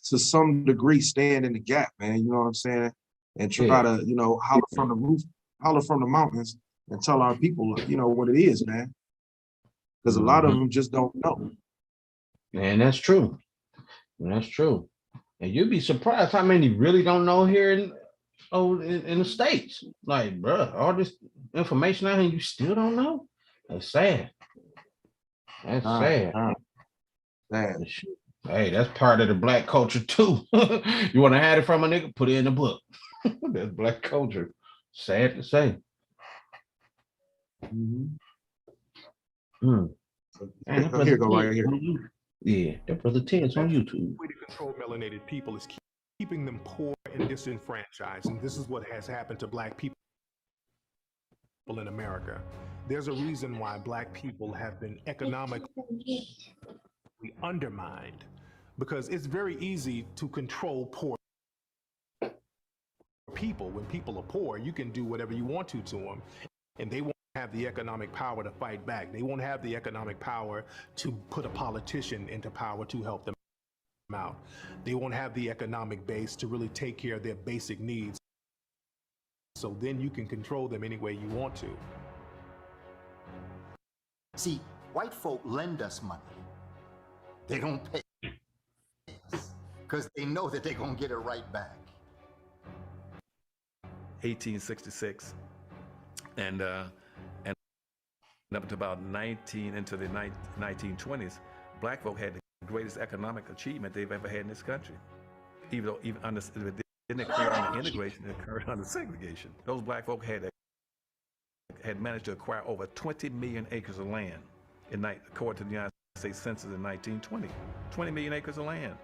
to some degree stand in the gap, man. You know what I'm saying? And try to, you know, holler from the roof, holler from the mountains, and tell our people, you know, what it is, man. Because a lot of them just don't know. Man, that's true. That's true. And you'd be surprised how many really don't know here in the States. Like, bro, all this information out here, you still don't know? That's sad. That's sad. Man. Hey, that's part of the Black culture too. You want to hide it from a nigga? Put it in the book. That's Black culture. Sad to say. Man, Here, go right here. Yeah, that brother Ted's on YouTube. The way to control melanated people is keeping them poor and disenfranchised, and this is what has happened to Black people in America. There's a reason why Black people have been economically undermined, because it's very easy to control poor people. When people are poor, you can do whatever you want to them, and they won't have the economic power to fight back. They won't have the economic power to put a politician into power to help them out. They won't have the economic base to really take care of their basic needs. So then you can control them any way you want to. See, white folk lend us money. They don't pay us because they know that they're going to get it right back. 1866 and up to about into the 1920s, Black folk had the greatest economic achievement they've ever had in this country. Even though it didn't occur under integration, it occurred under segregation. Those Black folk had managed to acquire over 20 million acres of land, according to the United States Census in 1920. 20 million acres of land.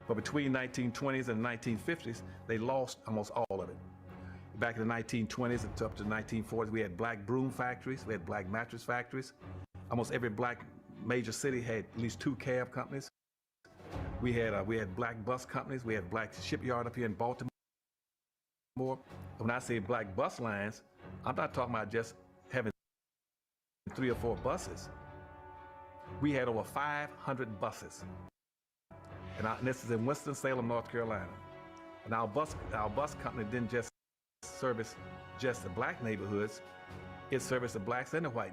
But between 1920s and 1950s, they lost almost all of it. Back in the 1920s and up to the 1940s, we had black broom factories, we had black mattress factories. Almost every black major city had at least 2 cab companies. We had black bus companies. We had black shipyard up here in Baltimore. When I say black bus lines, I'm not talking about just having 3 or 4 buses. We had over 500 buses. And this is in Winston-Salem, North Carolina. And our bus company didn't just service just the black neighborhoods, it serviced the blacks and the white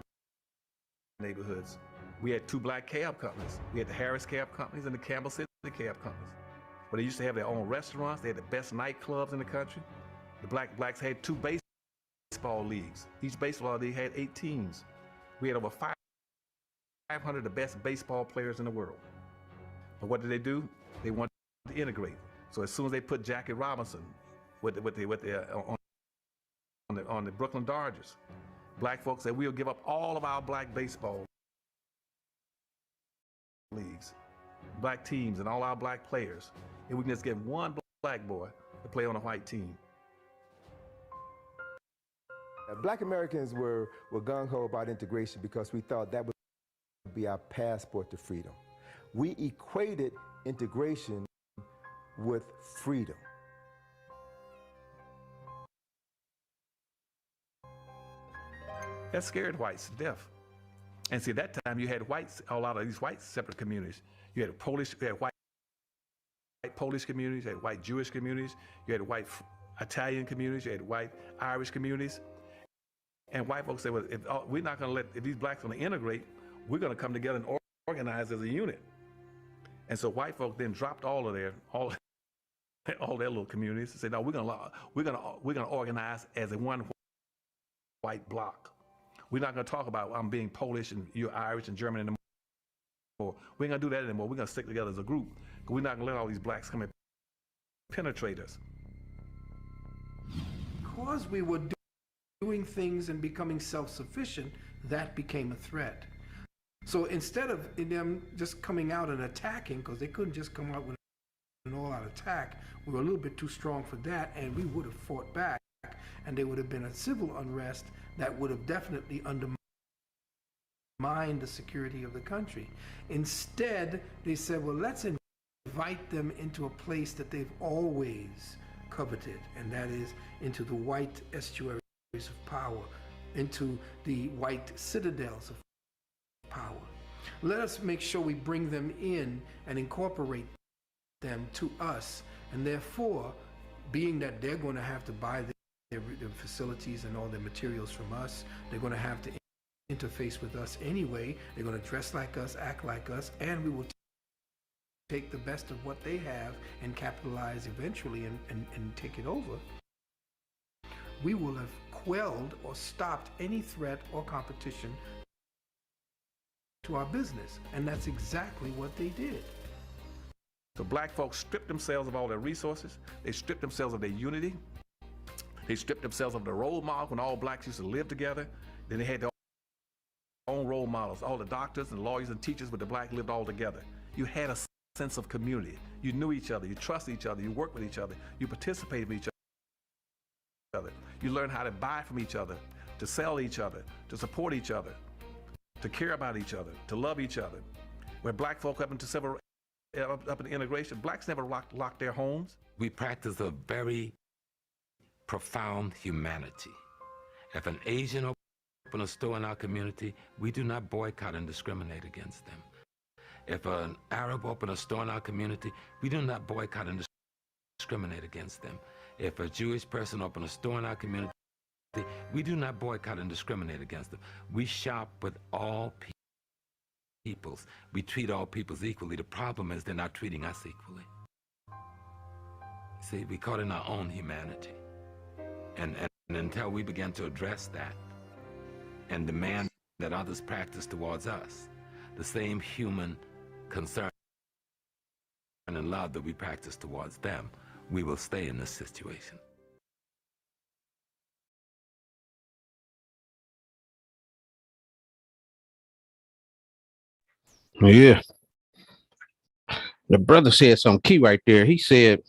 neighborhoods. We had 2 black cab companies. We had the Harris Cab Companies and the Campbell City Cab Companies. But they used to have their own restaurants. They had the best nightclubs in the country. The blacks had 2 baseball leagues. Each baseball league had 8 teams. We had over 500 of the best baseball players in the world. But what did they do? They wanted to integrate. So as soon as they put Jackie Robinson on the Brooklyn Dodgers, black folks said, we'll give up all of our black baseball leagues, black teams, and all our black players, and we can just get one black boy to play on a white team. Black Americans were gung-ho about integration because we thought that would be our passport to freedom. We equated integration with freedom. That scared whites to death. And see, at that time you had whites, a lot of these white separate communities. You had white Polish communities, you had white Jewish communities, you had white Italian communities, you had white Irish communities. And white folks said, well, we're not going to if these blacks are going to integrate, we're going to come together and organize as a unit. And so white folks then dropped all their little communities and said, no, we're going to organize as a one white bloc. We're not going to talk about I'm being Polish and you're Irish and German anymore. We ain't going to do that anymore. We're going to stick together as a group. We're not going to let all these blacks come and penetrate us. Because we were doing things and becoming self-sufficient, that became a threat. So instead of them just coming out and attacking, because they couldn't just come out with an all-out attack, we were a little bit too strong for that, and we would have fought back, and there would have been a civil unrest that would have definitely undermined the security of the country. Instead, they said, well, let's invite them into a place that they've always coveted, and that is into the white estuaries of power, into the white citadels of power. Let us make sure we bring them in and incorporate them to us, and therefore, being that they're going to have to buy their facilities and all their materials from us, they're going to have to interface with us anyway, they're going to dress like us, act like us, and we will take the best of what they have and capitalize eventually and take it over. We will have quelled or stopped any threat or competition to our business, and that's exactly what they did. The black folks stripped themselves of all their resources. They stripped themselves of their unity. They stripped themselves of the role model when all blacks used to live together. Then they had their own role models. All the doctors and lawyers and teachers with the black lived all together. You had a sense of community. You knew each other. You trusted each other. You worked with each other. You participated with each other. You learned how to buy from each other, to sell each other, to support each other, to care about each other, to love each other. When black folk up in integration, blacks never locked their homes. We practice a very profound humanity. If an Asian open a store in our community, we do not boycott and discriminate against them. If an Arab open a store in our community, we do not boycott and discriminate against them. If a Jewish person open a store in our community, we do not boycott and discriminate against them. We shop with all peoples. We treat all peoples equally. The problem is they're not treating us equally. See, we caught in our own humanity. And until we begin to address that and demand that others practice towards us the same human concern and love that we practice towards them, we will stay in this situation. Yeah. The brother said something key right there. He said,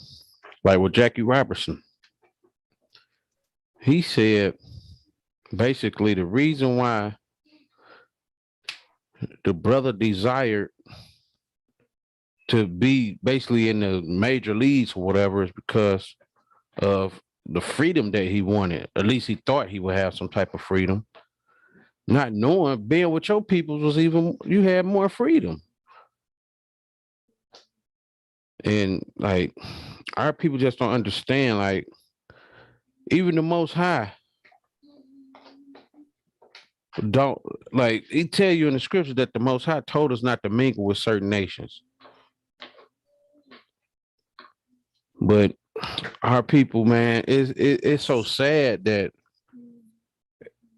like with Jackie Robertson, he said basically the reason why the brother desired to be basically in the major leagues or whatever is because of the freedom that he wanted. At least he thought he would have some type of freedom. Not knowing being with your people was even, you had more freedom. And like our people just don't understand, like even the Most High don't, like he tell you in the scripture that the Most High told us not to mingle with certain nations. But our people, man, it's so sad that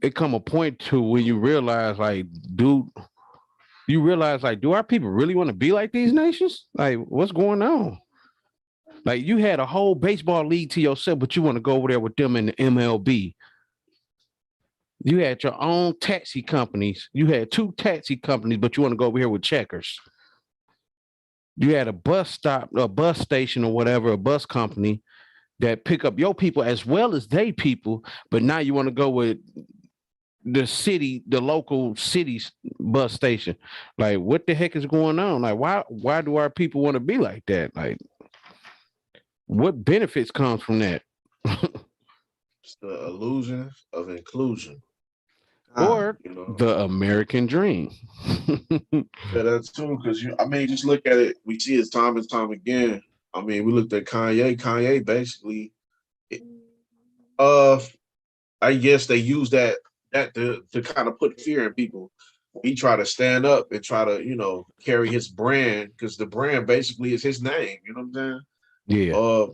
it come a point to when you realize, like, dude, you realize, like, do our people really want to be like these nations? Like, what's going on? Like, you had a whole baseball league to yourself, but you want to go over there with them in the MLB. You had your own taxi companies. You had 2 taxi companies, but you want to go over here with Checkers. You had a bus stop, a bus station or whatever, a bus company that pick up your people as well as they people, but now you want to go with the city, the local city's bus station. Like, what the heck is going on? Like, why do our people want to be like that? Like, what benefits comes from that? It's the illusion of inclusion. Or You know, the American dream. yeah, that's true. Because I mean, just look at it. We see it time and time again. I mean, we looked at Kanye. Kanye basically, I guess they use that to kind of put fear in people. He tried to stand up and try to, carry his brand because the brand basically is his name. You know what I'm saying? Yeah.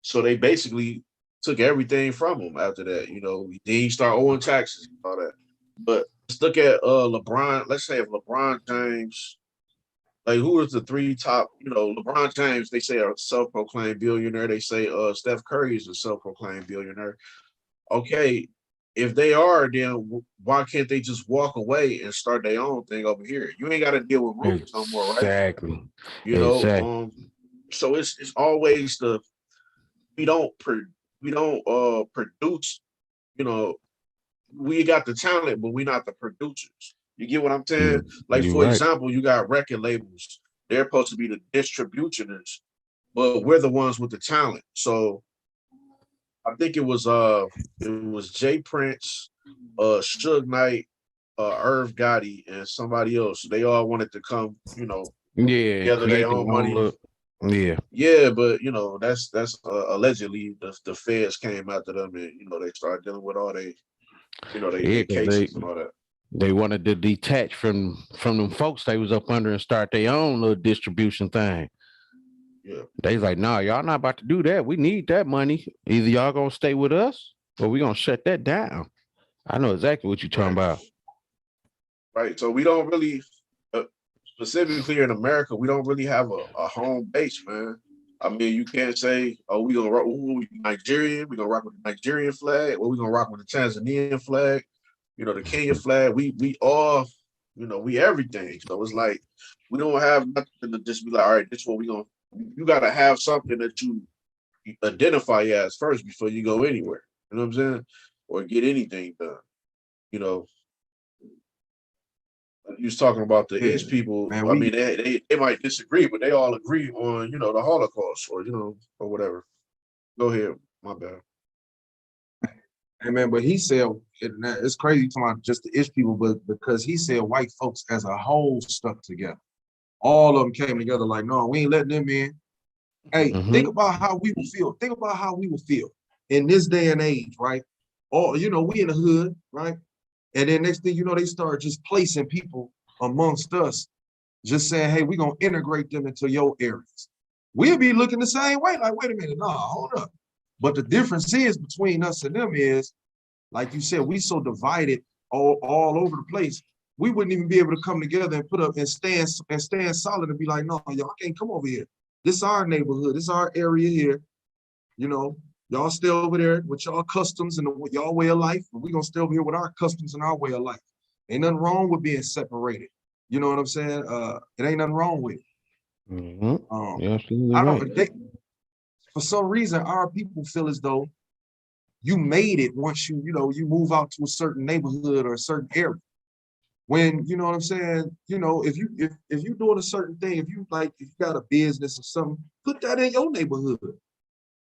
So they basically took everything from him after that. Then he started owing taxes and all that. But let's look at LeBron. Let's say if LeBron James, like who is the 3 top, LeBron James, they say a self-proclaimed billionaire. They say Steph Curry is a self-proclaimed billionaire. Okay, if they are, then why can't they just walk away and start their own thing over here? You ain't got to deal with rules no more, right? Exactly. So it's always we don't produce, we got the talent, but we're not the producers. You get what I'm saying? Like, for example, you got record labels. They're supposed to be the distributionists, but we're the ones with the talent. So I think it was Jay Prince, Suge Knight, Irv Gotti, and somebody else. They all wanted to come, together their own money. Yeah, but that's allegedly the feds came after them, and they started dealing with all they cases and all that. They wanted to detach from them folks they was up under and start their own little distribution thing. Yeah. They was like, nah, y'all not about to do that. We need that money. Either y'all gonna stay with us or we gonna shut that down. I know exactly what you're talking about. Right. So we don't really, specifically here in America, we don't really have a home base, man. I mean, you can't say, oh, we gonna rock with Nigerian, we gonna rock with the Nigerian flag, or we gonna rock with the Tanzanian flag, the Kenya flag. We all, we everything. So it's like we don't have nothing to just be like, all right, this is what we gonna. You gotta have something that you identify as first before you go anywhere. You know what I'm saying? Or get anything done. You was talking about the Ish people. Man, I mean, they might disagree, but they all agree on, the Holocaust or, or whatever. Go ahead. My bad. Hey, man, but he said, it's crazy talking about just the Ish people, but because he said white folks as a whole stuck together. All of them came together like, no, we ain't letting them in. Hey, think about how we would feel. Think about how we would feel in this day and age, right? Or, we in the hood, right? And then next thing you know, they start just placing people amongst us, just saying, hey, we're going to integrate them into your areas. We'll be looking the same way, like, wait a minute, no, hold up. But the difference is between us and them is, like you said, we so divided all over the place. We wouldn't even be able to come together and put up and stand solid and be like, no, y'all can't come over here. This is our neighborhood. This is our area here. Y'all stay over there with y'all customs and y'all way of life. And we're going to stay over here with our customs and our way of life. Ain't nothing wrong with being separated. You know what I'm saying? It ain't nothing wrong with it. You're absolutely I right. don't. For some reason, our people feel as though you made it once you move out to a certain neighborhood or a certain area. When you know what I'm saying, if you're doing a certain thing, if you got a business or something, put that in your neighborhood.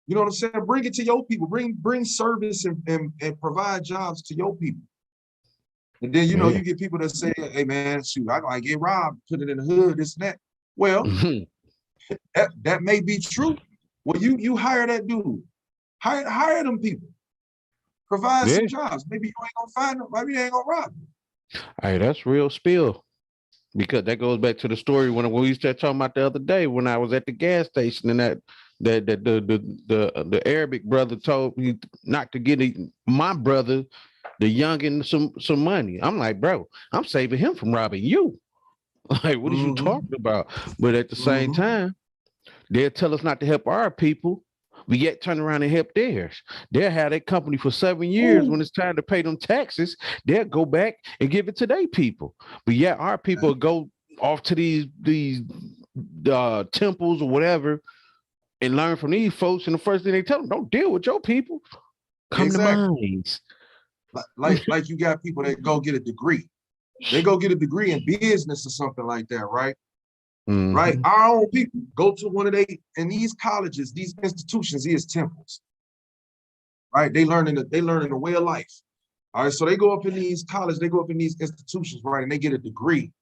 You know what I'm saying? Bring it to your people. Bring service and provide jobs to your people. And then you get people that say, "Hey man, shoot, I get robbed, put it in the hood, this and that." Well, that may be true. Well, you hire that dude, hire them people, provide some jobs. Maybe you ain't gonna find them. Maybe they ain't gonna rob you. Hey, that's real spill. Because that goes back to the story when we started talking about the other day when I was at the gas station and that the Arabic brother told me not to get my brother, the youngin, some money. I'm like, bro, I'm saving him from robbing you. Like, what are you talking about? But at the same time, they'll tell us not to help our people. We yet turn around and help theirs. They'll have that company for 7 years. When it's time to pay them taxes, they'll go back and give it to their people. But yeah, our people go off to these temples or whatever and learn from these folks. And the first thing they tell them, don't deal with your people. Come to mines. Like you got people that go get a degree. They go get a degree in business or something like that, right? Right, our own people go to one of in these colleges, these institutions, these temples. Right, they learning a way of life. All right, so they go up in these colleges, they go up in these institutions, right, and they get a degree,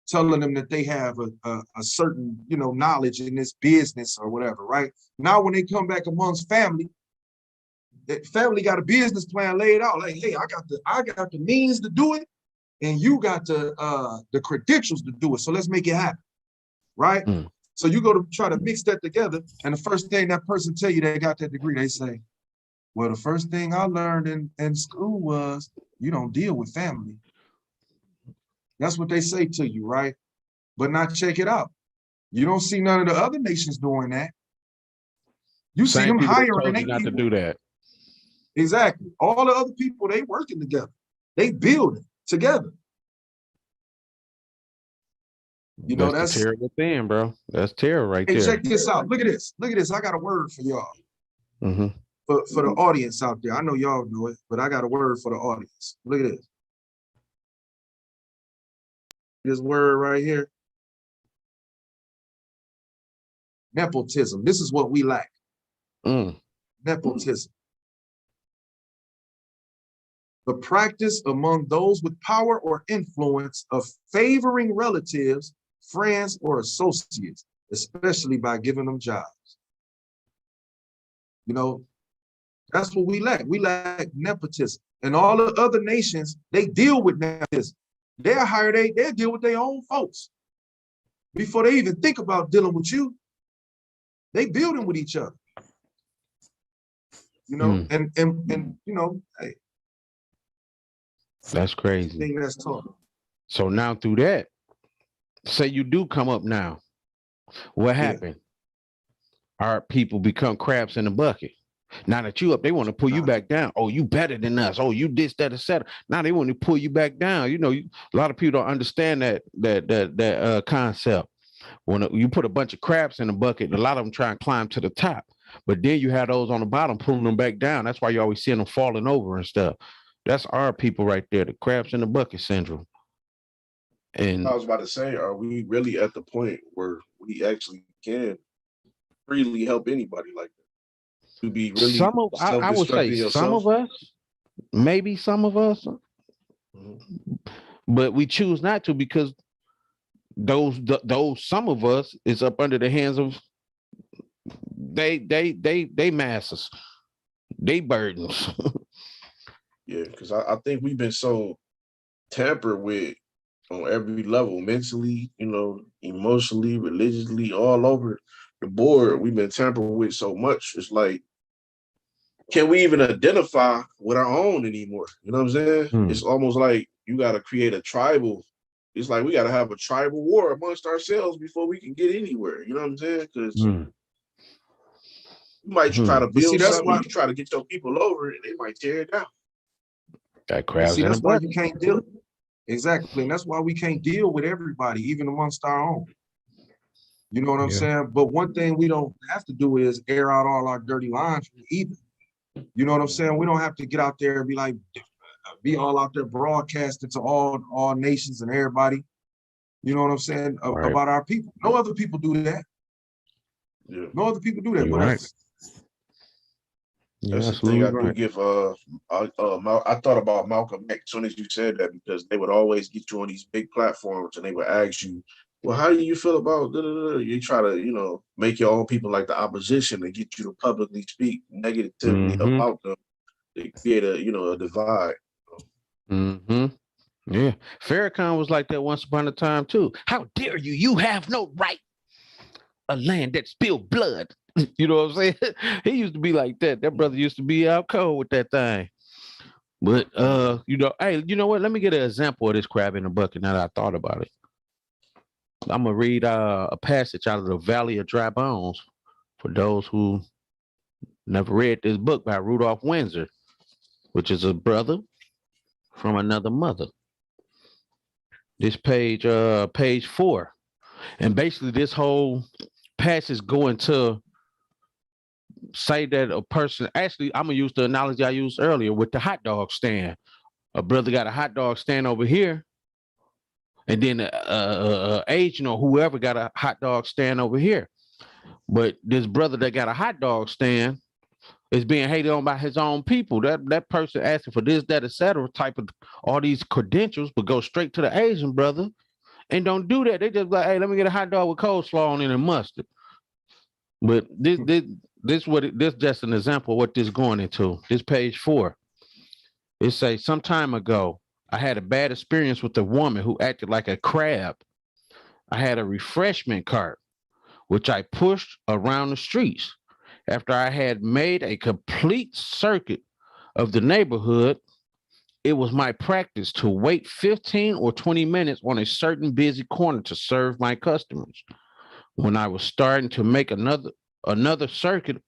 telling them that they have a certain knowledge in this business or whatever. Right now, when they come back amongst family, that family got a business plan laid out. Like, hey, I got the means to do it, and you got the credentials to do it. So let's make it happen. Right? So you go to try to mix that together, and the first thing that person tell you they got that degree, they say, well, the first thing I learned in school was you don't deal with family. That's what they say to you, right? But now check it out. You don't see none of the other nations doing that. You see them hiring you not to do that. Exactly. All the other people, they working together. They building together. That's a terrible thing, bro. That's terror right there. Hey, check this out. Look at this. Look at this. I got a word for y'all. For the audience out there. I know y'all know it, but I got a word for the audience. Look at this. This word right here. Nepotism. This is what we lack. Nepotism. The practice among those with power or influence of favoring relatives, friends, or associates, especially by giving them jobs. That's what we lack. We lack nepotism. And all the other nations, they deal with nepotism. They'll deal with their own folks. Before they even think about dealing with you, they building with each other. And hey. That's crazy. That's talking. So now through that, say you do come up now, what happened? Our people become crabs in the bucket. Now that you up, they want to pull you back down. Oh, you better than us. Oh, you this, that, etc. Now they want to pull you back down. A lot of people don't understand that concept. When you put a bunch of crabs in the bucket, a lot of them try and climb to the top, but then you have those on the bottom pulling them back down. That's why you always see them falling over and stuff. That's our people right there, the crabs in the bucket syndrome. And I was about to say, are we really at the point where we actually can freely help anybody like that? To be really I would say yourself? some of us, maybe some of us, but we choose not to because those some of us is up under the hands of they masses, they burdens. Yeah, because I think we've been so tampered with on every level, mentally, emotionally, religiously, all over the board. We've been tampered with so much. It's like, can we even identify with our own anymore? You know what I'm saying? It's almost like you got to create a tribal. It's like we got to have a tribal war amongst ourselves before we can get anywhere. You know what I'm saying? Because you might try to build something, you try to get your people over it, they might tear it down. That's why you can't deal. Exactly, and that's why we can't deal with everybody, even amongst our own. You know what I'm saying? But one thing we don't have to do is air out all our dirty laundry either. You know what I'm saying? We don't have to get out there and be like, be all out there broadcasting to all nations and everybody. You know what I'm saying? About our people. No other people do that. Yeah. No other people do that. You're But right. That's the thing I do give. I thought about Malcolm X as soon as you said that, because they would always get you on these big platforms and they would ask you, well, how do you feel about you try to, you know, make your own people like the opposition and get you to publicly speak negatively about them. They create a divide. Yeah. Farrakhan was like that once upon a time too. How dare you? You have no right. A land that spilled blood. You know what I'm saying? He used to be like that. That brother used to be out cold with that thing. But you know, hey, you know what? Let me get an example of this crab in the bucket now that I thought about it. I'm gonna read a passage out of the Valley of Dry Bones for those who never read this book by Rudolph Windsor, which is a brother from another mother. This page 4. And basically this whole passage going to say that a person, actually, I'm gonna use the analogy I used earlier with the hot dog stand. A brother got a hot dog stand over here, and then agent or whoever got a hot dog stand over here. But this brother that got a hot dog stand is being hated on by his own people. That person asking for this, that, etc. type of all these credentials, but go straight to the Asian brother and don't do that. They just like, hey, let me get a hot dog with coleslaw on it and mustard. But this just an example of what this going into. This page 4. It says, some time ago, I had a bad experience with a woman who acted like a crab. I had a refreshment cart, which I pushed around the streets. After I had made a complete circuit of the neighborhood, it was my practice to wait 15 or 20 minutes on a certain busy corner to serve my customers. When I was starting to make another circuit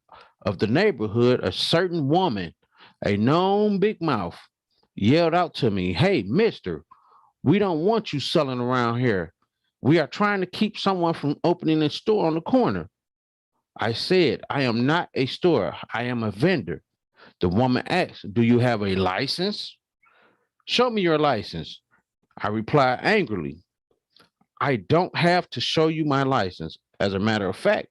of the neighborhood, a certain woman, a known big mouth, yelled out to me, "Hey, mister, we don't want you selling around here. We are trying to keep someone from opening a store on the corner." I said, "I am not a store. I am a vendor." The woman asked, "Do you have a license?" "Show me your license." I replied angrily, "I don't have to show you my license. As a matter of fact,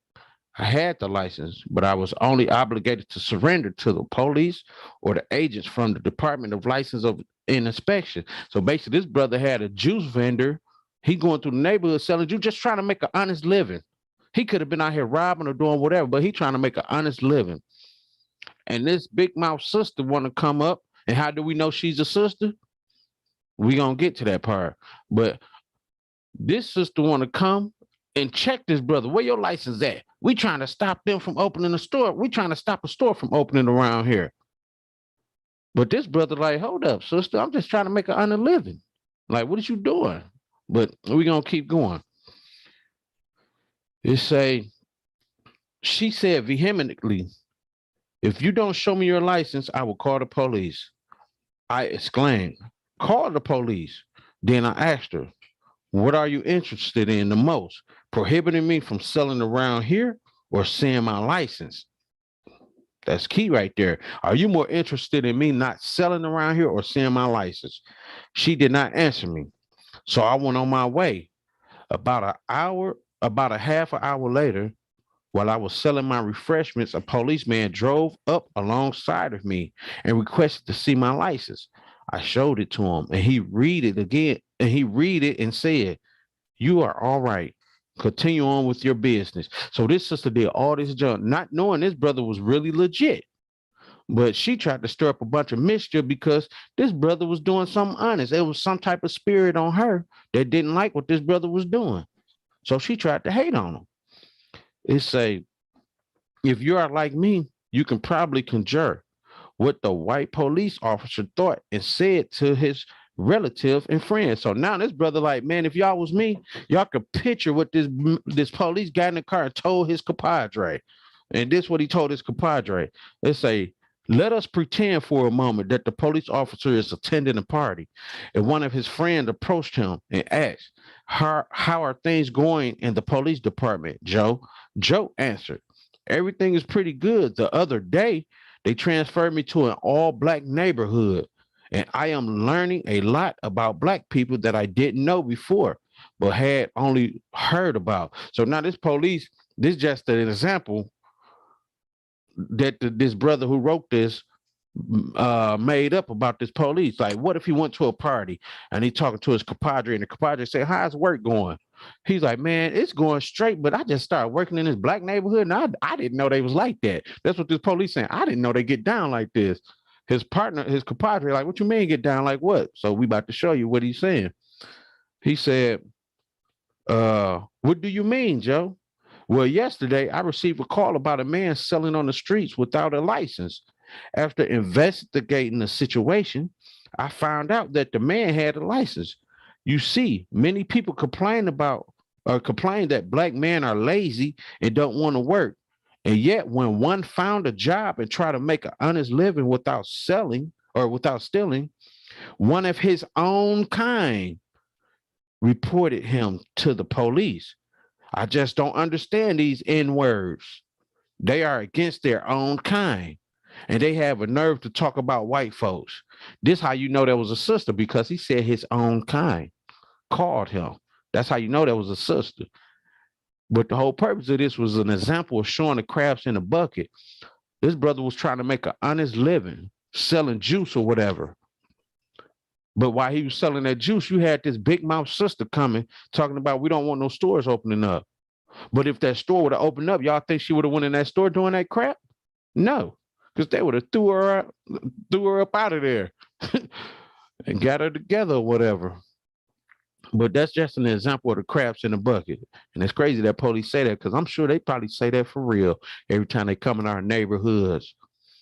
I had the license, but I was only obligated to surrender to the police or the agents from the Department of License and Inspection." So basically, this brother had a juice vendor. He going through the neighborhood selling juice, just trying to make an honest living. He could have been out here robbing or doing whatever, but he trying to make an honest living. And this big mouth sister want to come up. And how do we know she's a sister? We gonna get to that part. But this sister want to come and check this brother. Where your license at? We trying to stop them from opening a store. We trying to stop a store from opening around here. But this brother like, hold up, sister. I'm just trying to make an honest living. Like, what is you doing? But we gonna keep going. It say, she said vehemently, "If you don't show me your license, I will call the police." I exclaimed, "Call the police." Then I asked her, "What are you interested in the most? Prohibiting me from selling around here or seeing my license?" That's key right there. Are you more interested in me not selling around here or seeing my license? She did not answer me. So I went on my way. About a half an hour later, while I was selling my refreshments, a policeman drove up alongside of me and requested to see my license. I showed it to him and he read it again and he read it and said, "You are all right. Continue on with your business." So this sister did all this junk, not knowing this brother was really legit. But she tried to stir up a bunch of mischief because this brother was doing something honest. There was some type of spirit on her that didn't like what this brother was doing. So she tried to hate on him. It say, "If you are like me, you can probably conjure what the white police officer thought and said to his relative and friends." So now this brother like, man, if y'all was me, y'all could picture what this police got in the car and told his compadre. And this what he told his compadre. They say, "Let us pretend for a moment that the police officer is attending a party." And one of his friends approached him and asked, how are things going in the police department, Joe? Joe answered, everything is pretty good. The other day, they transferred me to an all-black neighborhood, and I am learning a lot about black people that I didn't know before, but had only heard about. So now this police, this is just an example that this brother who wrote this made up about this police. Like, what if he went to a party and he talking to his compadre, and the compadre said, how's work going? He's like, man, it's going straight, but I just started working in this black neighborhood, and I didn't know they was like that. That's what this police saying. I didn't know they get down like this. His partner, his compadre, like, what you mean get down like what? So we about to show you what he's saying. He said, what do you mean, Joe? Well, yesterday I received a call about a man selling on the streets without a license. After investigating the situation, I found out that the man had a license. You see, many people complain that black men are lazy and don't want to work. And yet when one found a job and try to make an honest living without selling or without stealing, one of his own kind reported him to the police. I just don't understand these N words. They are against their own kind. And they have a nerve to talk about white folks. This how you know there was a sister, because he said his own kind called him. That's how you know there was a sister. But the whole purpose of this was an example of showing the crabs in a bucket. This brother was trying to make an honest living, selling juice or whatever. But while he was selling that juice, you had this big mouth sister coming, talking about we don't want no stores opening up. But if that store would have opened up, y'all think she would have went in that store doing that crap? No, because they would have threw her up out of there and got her together or whatever. But that's just an example of the crabs in the bucket. And it's crazy that police say that, because I'm sure they probably say that for real every time they come in our neighborhoods.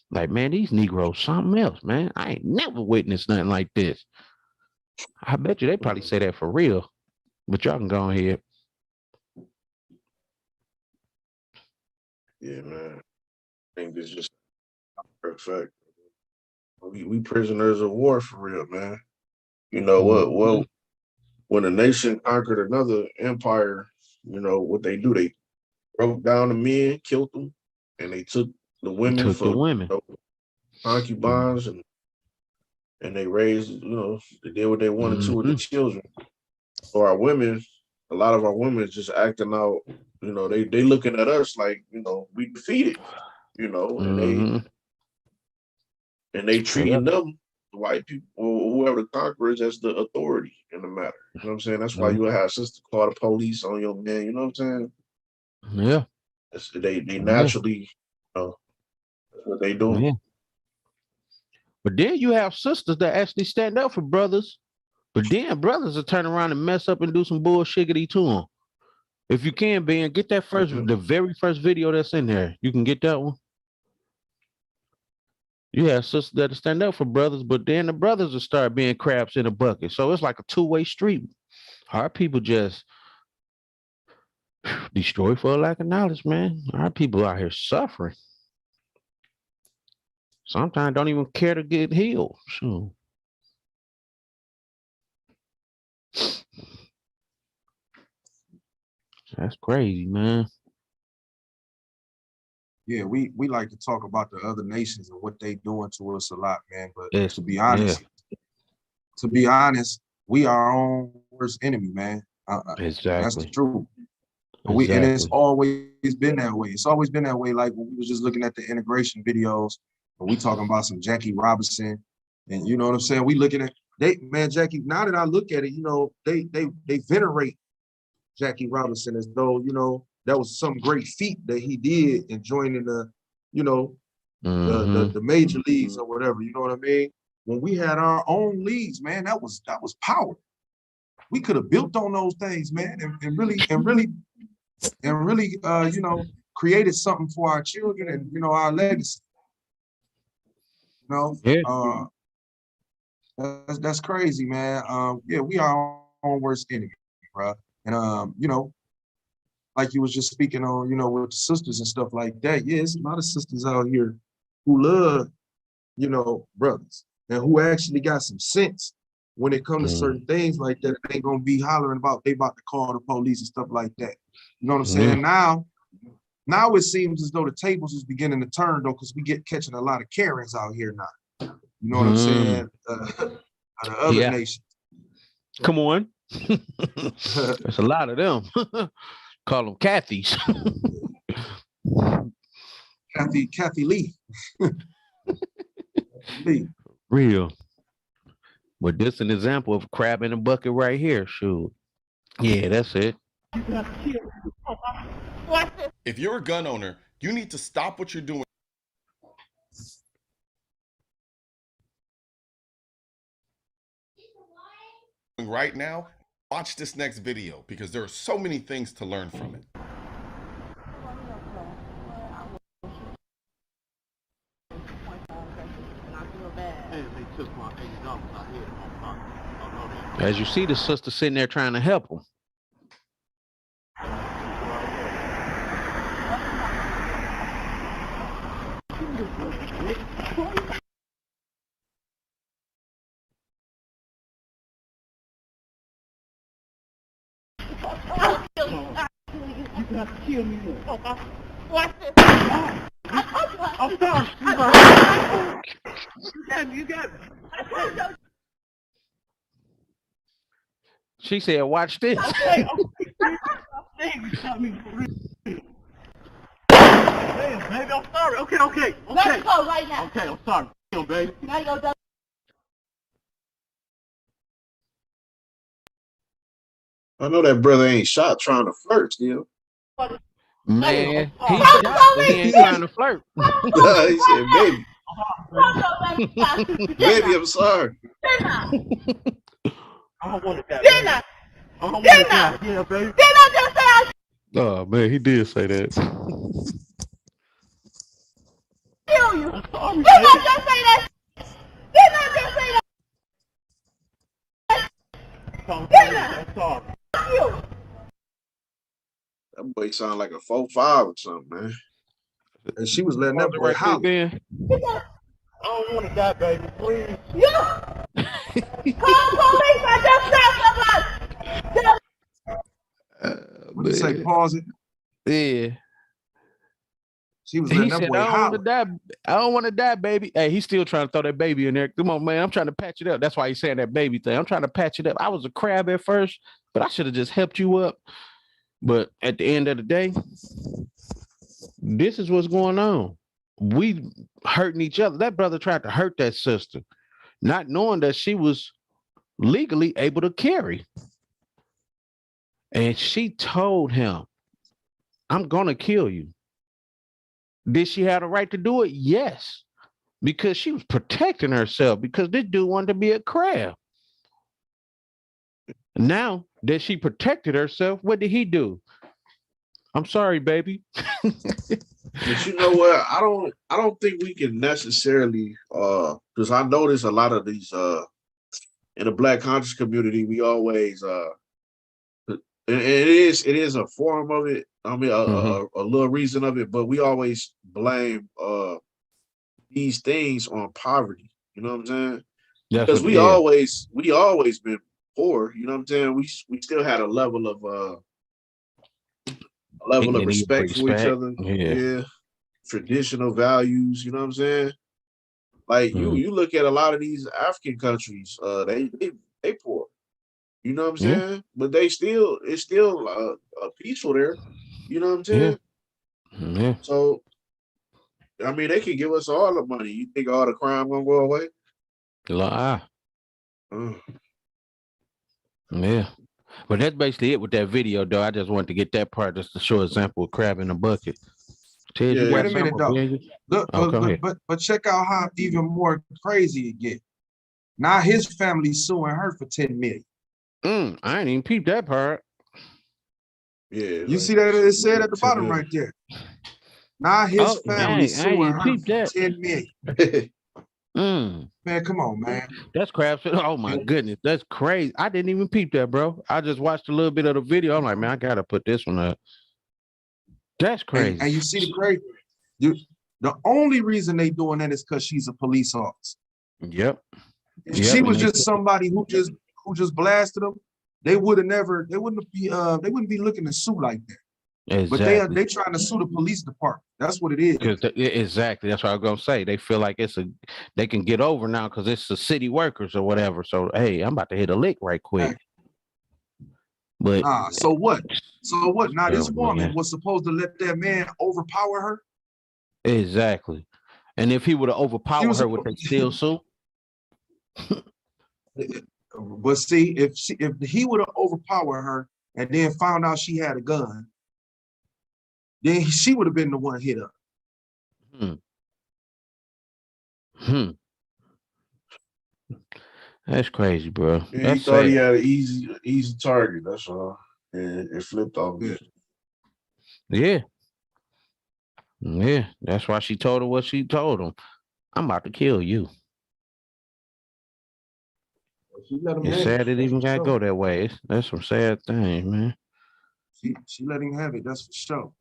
Like, man, these Negroes something else, man. I ain't never witnessed nothing like this. I bet you they probably say that for real. But y'all can go ahead. Yeah, man. I think it's just perfect. We prisoners of war for real, man. You know what? Well, when a nation conquered another empire, you know what they do? They broke down the men, killed them, and they took the women for concubines, and they raised, you know, they did what they wanted to with the children. So our women, a lot of our women is just acting out, you know, they looking at us like, you know, we defeated, you know, and they treating them, the white people, or whoever the conquerors, as the authority in the matter. You know what I'm saying? That's why you would have sister call the police on your man, you know what I'm saying? Yeah. They naturally, you know, that's what they do. Yeah. But then you have sisters that actually stand up for brothers. But then brothers will turn around and mess up and do some bullshiggity to them. If you can, Ben, get that the very first video that's in there. You can get that one. You have sisters that stand up for brothers, but then the brothers will start being crabs in a bucket. So it's like a two-way street. Our people just destroy for a lack of knowledge, man. Our people out here suffering. Sometimes don't even care to get healed. So that's crazy, man. Yeah, we like to talk about the other nations and what they doing to us a lot, man. But to be honest, we are our own worst enemy, man. Exactly. That's the truth. And it's always been that way. It's always been that way. Like when we was just looking at the integration videos, and we talking about some Jackie Robinson, and you know what I'm saying? We looking at Jackie. Now that I look at it, you know, they venerate Jackie Robinson as though, you know, that was some great feat that he did in joining the, you know, the major leagues or whatever. You know what I mean? When we had our own leagues, man, that was power. We could have built on those things, man, and really, you know, created something for our children and, you know, our legacy. You know, that's crazy, man. Yeah, we are our own worst enemy, bro. And you know, like you was just speaking on, you know, with the sisters and stuff like that. Yeah, there's a lot of sisters out here who love, you know, brothers and who actually got some sense when it comes to certain things like that, they ain't gonna be hollering about they about to call the police and stuff like that. You know what I'm saying? Now it seems as though the tables is beginning to turn though, because we get catching a lot of Karens out here now. You know what I'm saying? The other nations. Come on. There's a lot of them. Call them Kathys. Kathy Lee. Lee. Real. But this an example of crab in a bucket right here. Shoot. Yeah, that's it. If you're a gun owner, you need to stop what you're doing right now. Watch this next video because there are so many things to learn from it. As you see, the sister sitting there trying to help him. Kill me. Watch this. I'm sorry. You got me. She said, watch this. Damn, baby, I'm sorry. Okay. Let's go right now. Okay, I'm sorry. Damn, baby. Now you go. I know that brother ain't shot trying to flirt still. Man, he shot, but he ain't trying to flirt. He said, baby. Baby, I'm sorry. I don't want to die. I don't want to die. Yeah, baby. Oh, man, he did say that. Kill you. Did not just say that. Did not just say that. Did not. I'm sorry. You. That boy sound like a 4'5" or something, man. And she was letting that boy holler. I don't want to die, baby. Please. You. Call police. I just shot somebody. What you say? Pause it. Yeah. She was letting that boy holler. I don't want to die, baby. Hey, he's still trying to throw that baby in there. Come on, man. I'm trying to patch it up. That's why he's saying that baby thing. I'm trying to patch it up. I was a crab at first, but I should have just helped you up. But at the end of the day, this is what's going on. We hurting each other. That brother tried to hurt that sister, not knowing that she was legally able to carry. And she told him, I'm going to kill you. Did she have the right to do it? Yes. Because she was protecting herself because this dude wanted to be a crab. Now that she protected herself, what did he do? I'm sorry, baby. But you know what? I don't think we can necessarily because I notice a lot of these in the Black conscious community, we always it is a form of it. I mean a little reason of it, but we always blame these things on poverty. You know what I'm saying? Because we always been poor, you know what I'm saying? We still had a level of respect for each other. Yeah. Traditional values, you know what I'm saying? Like you look at a lot of these African countries, they poor. You know what I'm saying? But it's still peaceful there. You know what I'm saying? Yeah. So I mean, they can give us all the money. You think all the crime gonna go away? Yeah. But that's basically it with that video, though. I just wanted to get that part just to show an example of crab in a bucket. Ted, Wait a minute, though. Look, but check out how even more crazy it gets. Now his family's suing her for $10 million. I ain't even peeped that part. Yeah. You see that it said at the bottom right there. Now his family suing her for $10 million. Man, come on, man. That's crap. Oh my goodness, that's crazy. I didn't even peep that, bro. I just watched a little bit of the video. I'm like, man, I gotta put this one up. That's crazy. And you see the crazy. The only reason they doing that is because she's a police officer. Yep. If she was just somebody who just blasted them, they wouldn't be looking to sue like that. Exactly. But they trying to sue the police department. That's what it is. Exactly. That's what I was gonna say. They feel like they can get over now because it's the city workers or whatever. So hey, I'm about to hit a lick right quick. But so what? So what? Now this woman was supposed to let that man overpower her. Exactly. And if he would have overpowered her, would they still sue? But see, if he would have overpowered her and then found out she had a gun, then she would have been the one hit up. That's crazy, bro. Yeah, he thought he had an easy target. That's all, and it flipped off. Yeah. Yeah, that's why she told her what she told him. I'm about to kill you. It's sad it even gotta go that way. That's some sad things, man. She let him have it. That's for sure.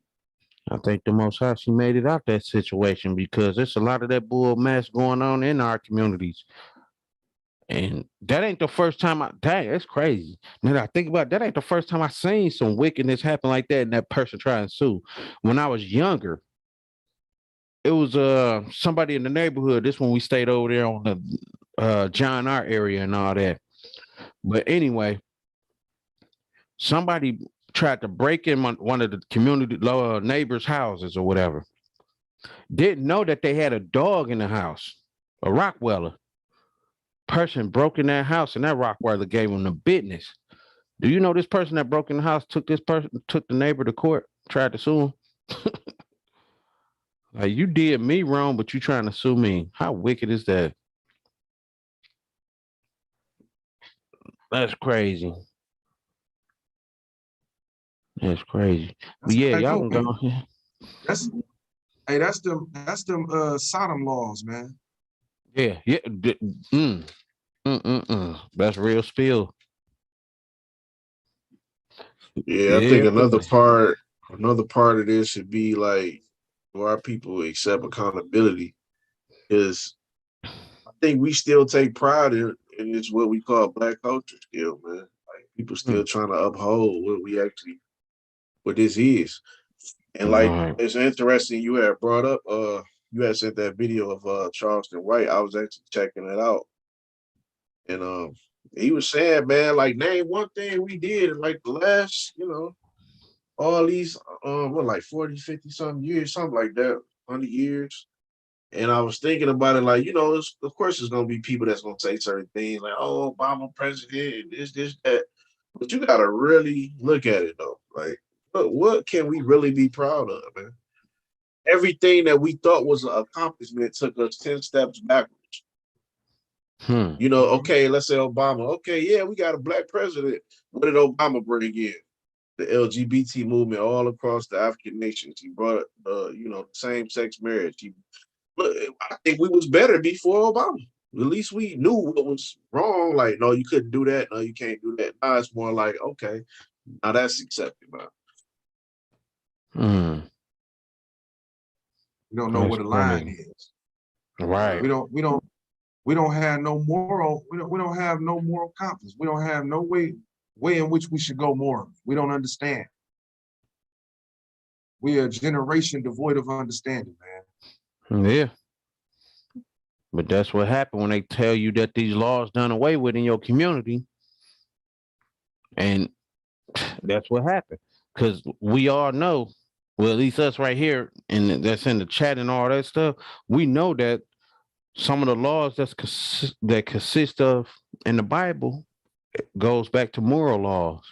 I think the Most High, she made it out that situation because there's a lot of that bull mess going on in our communities. And that ain't the first time dang, that's crazy. Now that I think about it, that ain't the first time I seen some wickedness happen like that and that person trying to sue. When I was younger, it was somebody in the neighborhood. This when we stayed over there on the John R area and all that. But anyway, somebody tried to break in one of the community neighbors' houses or whatever. Didn't know that they had a dog in the house, a Rottweiler. Person broke in that house and that Rottweiler gave him the business. Do you know this person that broke in the house took the neighbor to court, tried to sue him? Like, you did me wrong, but you trying to sue me. How wicked is that? That's crazy. That's crazy. But yeah, y'all can go. That's them Sodom laws, man. Yeah. That's real spill. Yeah, I think another part of this should be like, where our people accept accountability, is I think we still take pride in it's what we call Black culture still, man. Like, people still trying to uphold what this is. And like, it's interesting you had brought up, you had sent that video of Charleston White. I was actually checking it out. And he was saying, man, like, name one thing we did in like the last, all these, like 40, 50 something years, something like that, 100 years. And I was thinking about it, like, of course, there's going to be people that's going to say certain things like, oh, Obama president, this, that. But you got to really look at it, though. Like, what can we really be proud of, man? Everything that we thought was an accomplishment took us 10 steps backwards. Okay, let's say Obama. Okay, yeah, we got a Black president. What did Obama bring in? The LGBT movement all across the African nations. He brought, same-sex marriage. I think we was better before Obama. At least we knew what was wrong. Like, no, you couldn't do that. No, you can't do that. Now it's more like, okay, now that's accepted, man. We don't know what a line is. Right. We don't have no moral. We don't have no moral compass. We don't have no way in which we should go morally. We don't understand. We are a generation devoid of understanding, man. Yeah. But that's what happened when they tell you that these laws done away with in your community. And that's what happened. Because we all know, well, at least us right here, and that's in the chat and all that stuff, we know that some of the laws that consist of in the Bible goes back to moral laws.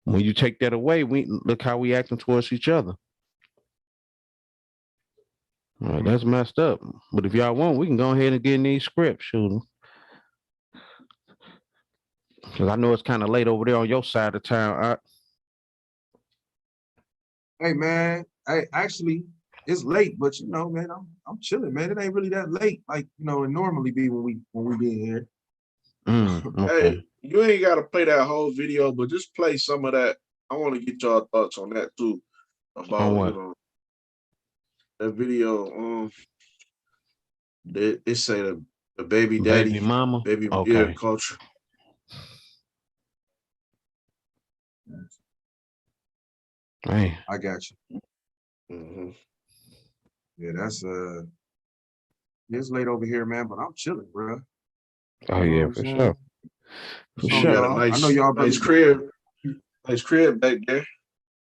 When you take that away, we look how we acting towards each other. All right, that's messed up. But if y'all want, we can go ahead and get in these scripts, shooting. Because I know it's kind of late over there on your side of town. Hey, man. Actually, it's late, but man, I'm chilling, man. It ain't really that late, like it normally be when we get here. Okay. Hey, you ain't got to play that whole video, but just play some of that. I want to get y'all thoughts on that too. About that video. It say The baby Baby daddy, mama. baby Okay. culture. Man. I got you. Mm-hmm. Yeah, that's it's late over here, man, but I'm chilling, bro. Oh You know yeah, what I'm for saying? sure. For So You got a sure. y'all, I know nice, y'all nice brothers. crib. Nice crib back there.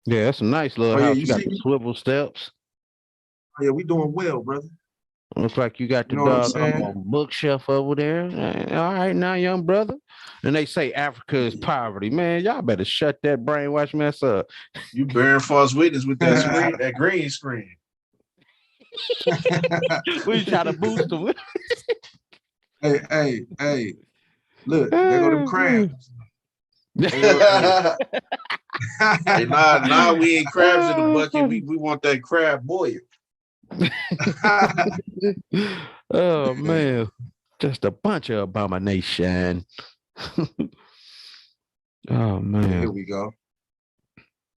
Yeah, that's a nice little Oh yeah, house. you You got see the me? swivel steps. Oh, yeah, we doing well, brother. Looks like you got You the know what I'm saying? doggone bookshelf over there. All right, now, young brother. And they say Africa is poverty. Man, y'all better shut that brainwash mess up. You bearing false witness with that screen, that green screen. We try to boost them. Hey, look, there go them crabs. Hey, nah, we ain't crabs in the bucket. We want that crab boil. Oh man, just a bunch of abomination. Oh man. Here we go.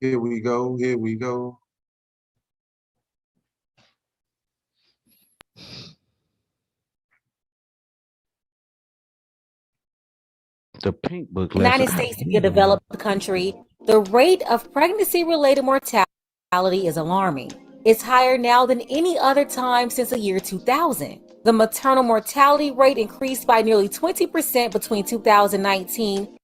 Here we go. Here we go. The pink book The lesson. United States to be a developed country, the rate of pregnancy-related mortality is alarming. It's higher now than any other time since the year 2000. The maternal mortality rate increased by nearly 20% between 2019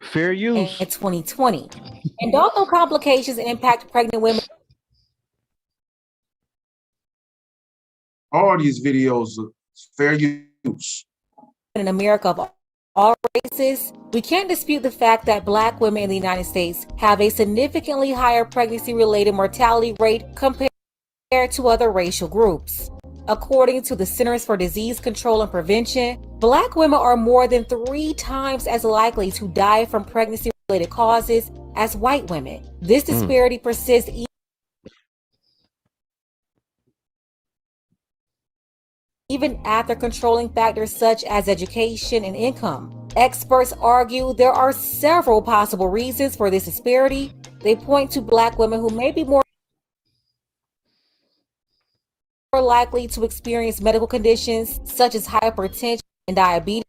Fair use. and 2020. And although complications impact pregnant women All these videos are fair use. in America of all races, we can't dispute the fact that Black women in the United States have a significantly higher pregnancy-related mortality rate compared to other racial groups. According to the Centers for Disease Control and Prevention, Black women are more than 3 times as likely to die from pregnancy-related causes as white women. This disparity persists even after controlling factors such as education and income. Experts argue there are several possible reasons for this disparity. They point to Black women who may be more likely to experience medical conditions such as hypertension and diabetes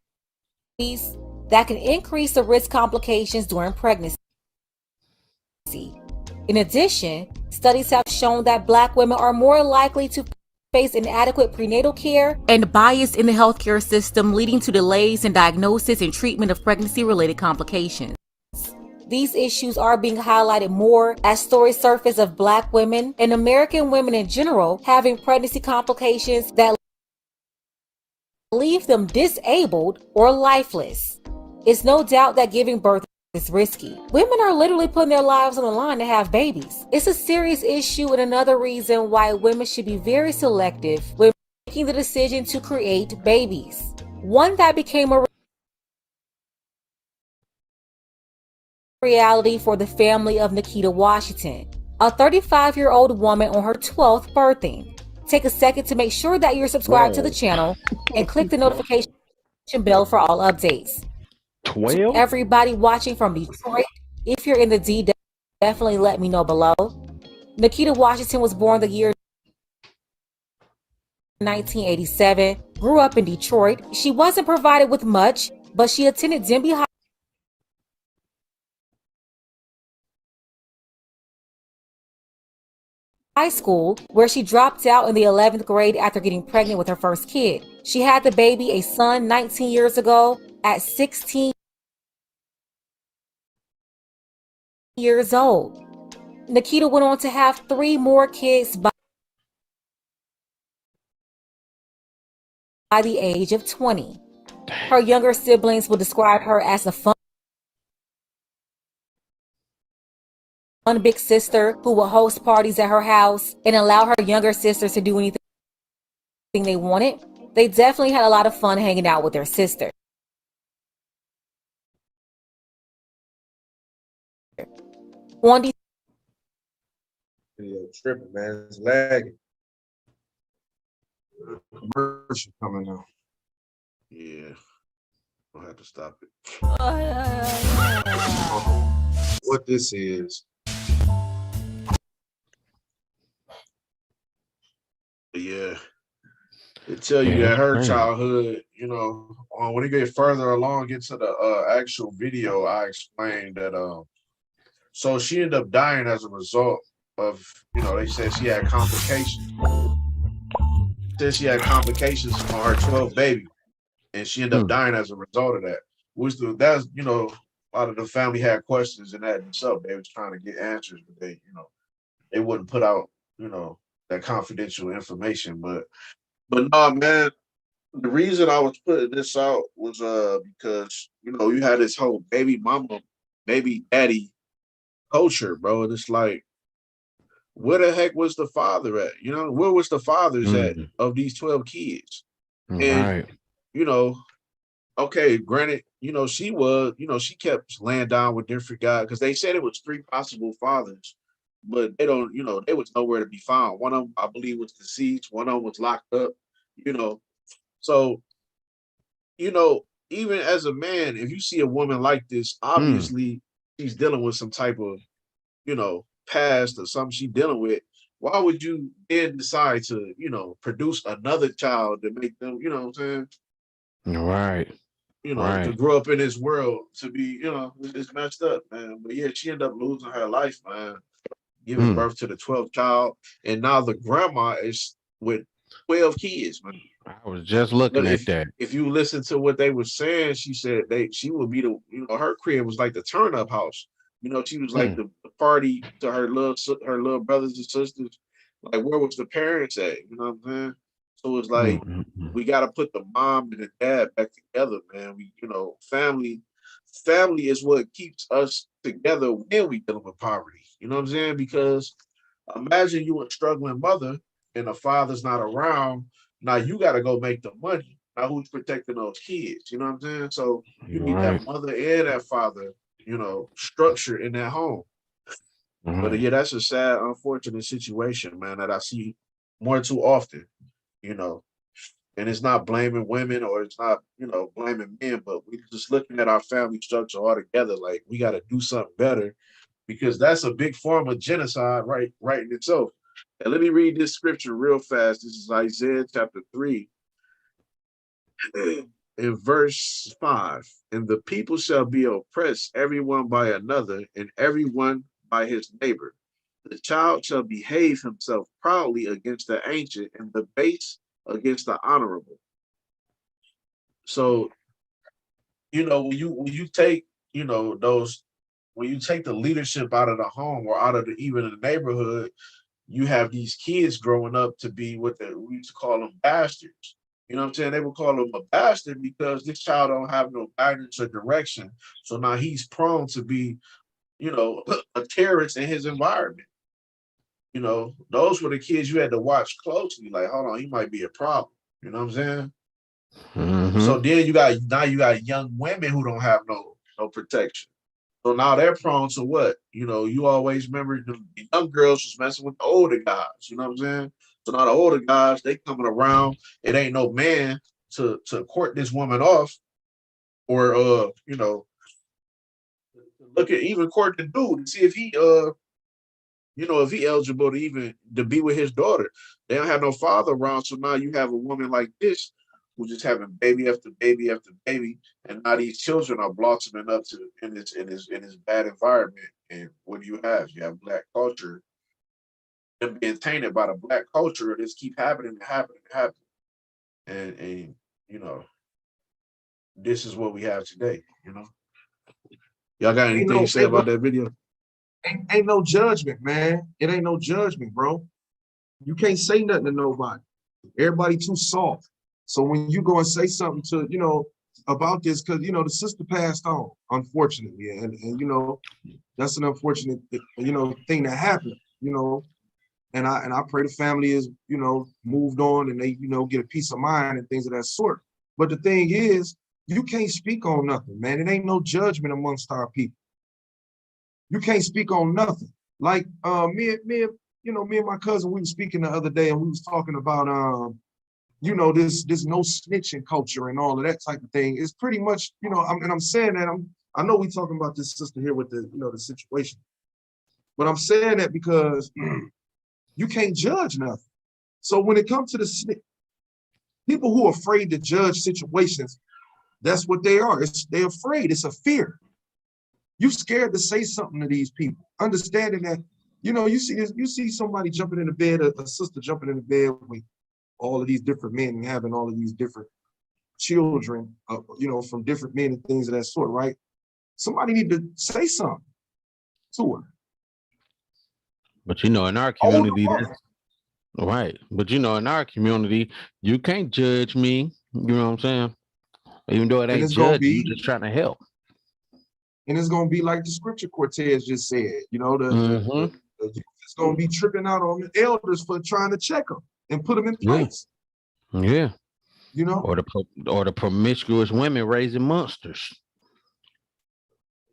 that can increase the risk complications during pregnancy. In addition, studies have shown that Black women are more likely to face inadequate prenatal care and bias in the healthcare system, leading to delays in diagnosis and treatment of pregnancy-related complications. These issues are being highlighted more as stories surface of Black women and American women in general having pregnancy complications that leave them disabled or lifeless. It's no doubt that giving birth is risky. Women are literally putting their lives on the line to have babies. It's a serious issue and another reason why women should be very selective when making the decision to create babies. One that became a reality for the family of Nikita Washington, a 35-year-old woman on her 12th birthday. Take a second to make sure that you're subscribed to the channel and click the notification bell for all updates. 12? To everybody watching from Detroit, if you're in the D, definitely let me know below. Nikita Washington was born the year 1987, grew up in Detroit. She wasn't provided with much, but she attended Denby High School, where she dropped out in the 11th grade after getting pregnant with her first kid. She had the baby, a son, 19 years ago. At 16 years old, Nikita went on to have 3 more kids by the age of 20. Her younger siblings would describe her as a fun big sister who would host parties at her house and allow her younger sisters to do anything they wanted. They definitely had a lot of fun hanging out with their sister. On Video tripping, man. It's lagging. Commercial coming on. Yeah. I'll have to stop it. What this is. Yeah. It tell you that her childhood, you know, when we get further along into the actual video, I explained that so she ended up dying as a result of, you know, they said she had complications. Said she had complications on her 12th baby, and she ended up dying as a result of that. That's, you know, a lot of the family had questions and that themselves. They was trying to get answers, but they, you know, they wouldn't put out, you know, that confidential information. But no, man, the reason I was putting this out was because, you know, you had this whole baby mama, baby daddy culture, bro. And it's like, where the heck was the father at? You know, where was the fathers at of these 12 kids? And, you know, okay, granted, you know, she was, you know, she kept laying down with different guys because they said it was 3 possible fathers, but they don't, you know, they was nowhere to be found. One of them, I believe, was deceased. One of them was locked up, you know. So, you know, even as a man, if you see a woman like this, obviously she's dealing with some type of, you know, past or something she's dealing with. Why would you then decide to, you know, produce another child to make them, you know what I'm saying? Right. You know, to grow up in this world, to be, you know, it's messed up, man. But yeah, she ended up losing her life, man, giving birth to the 12th child. And now the grandma is with 12 kids, man. I was just looking at that. If you listen to what they were saying, she said she would be the, you know, her crib was like the turn up house. You know, she was like the party to her little brothers and sisters. Like, where was the parents at? You know what I'm saying? So it's like we got to put the mom and the dad back together, man. We, you know, family is what keeps us together when we dealing with poverty. You know what I'm saying? Because imagine you a struggling mother and the father's not around. Now you got to go make the money. Now who's protecting those kids? You know what I'm saying? So you need that mother and that father, you know, structure in that home. But yeah, that's a sad, unfortunate situation, man, that I see more too often, you know. And it's not blaming women or it's not, you know, blaming men, but we just looking at our family structure all together, like we got to do something better because that's a big form of genocide, right in itself. And let me read this scripture real fast. This is Isaiah chapter 3, in verse 5. And the people shall be oppressed, everyone by another, and everyone by his neighbor. The child shall behave himself proudly against the ancient, and the base against the honorable. So, you know, when you take, you know, when you take the leadership out of the home or out of even the neighborhood, you have these kids growing up to be what we used to call them bastards. You know what I'm saying? They would call him a bastard because this child don't have no guidance or direction. So now he's prone to be, you know, a terrorist in his environment. You know, those were the kids you had to watch closely. Like, hold on, he might be a problem. You know what I'm saying? So then you got young women who don't have no protection. So now they're prone to what? You know, you always remember the young girls was messing with the older guys. You know what I'm saying? So now the older guys, they coming around. It ain't no man to court this woman off, or you know, look at even court the dude to see if he you know, if he eligible to even to be with his daughter. They don't have no father around. So now you have a woman like this who just having baby after baby after baby, and now these children are blossoming up to in this bad environment. And what do you have? You have black culture and being tainted by the black culture. This keep happening and happening and happening. And you know, this is what we have today. You know, y'all got anything to say about that video? Ain't no judgment, man. It ain't no judgment, bro. You can't say nothing to nobody. Everybody too soft. So when you go and say something to, you know, about this, because, you know, the sister passed on, unfortunately. And you know, that's an unfortunate, you know, thing that happened, you know. And I pray the family is, you know, moved on and they, you know, get a peace of mind and things of that sort. But the thing is, you can't speak on nothing, man. It ain't no judgment amongst our people. You can't speak on nothing. Like me and my cousin, we were speaking the other day and we was talking about this no snitching culture and all of that type of thing. It's pretty much, I'm saying that I know we talking about this sister here with the situation, but I'm saying that because you can't judge nothing. So when it comes to the people who are afraid to judge situations, that's what they are. They're afraid. It's a fear. You're scared to say something to these people, understanding that, you see somebody jumping in the bed, a sister jumping in the bed with all of these different men and having all of these different children, from different men and things of that sort, right? Somebody need to say something to her. But in our community, right. But in our community, you can't judge me. You know what I'm saying? Even though it ain't judge, you just trying to help. And it's gonna be like the scripture Cortez just said. It's gonna be tripping out on the elders for trying to check them and put them in place. Yeah. Or the promiscuous women raising monsters.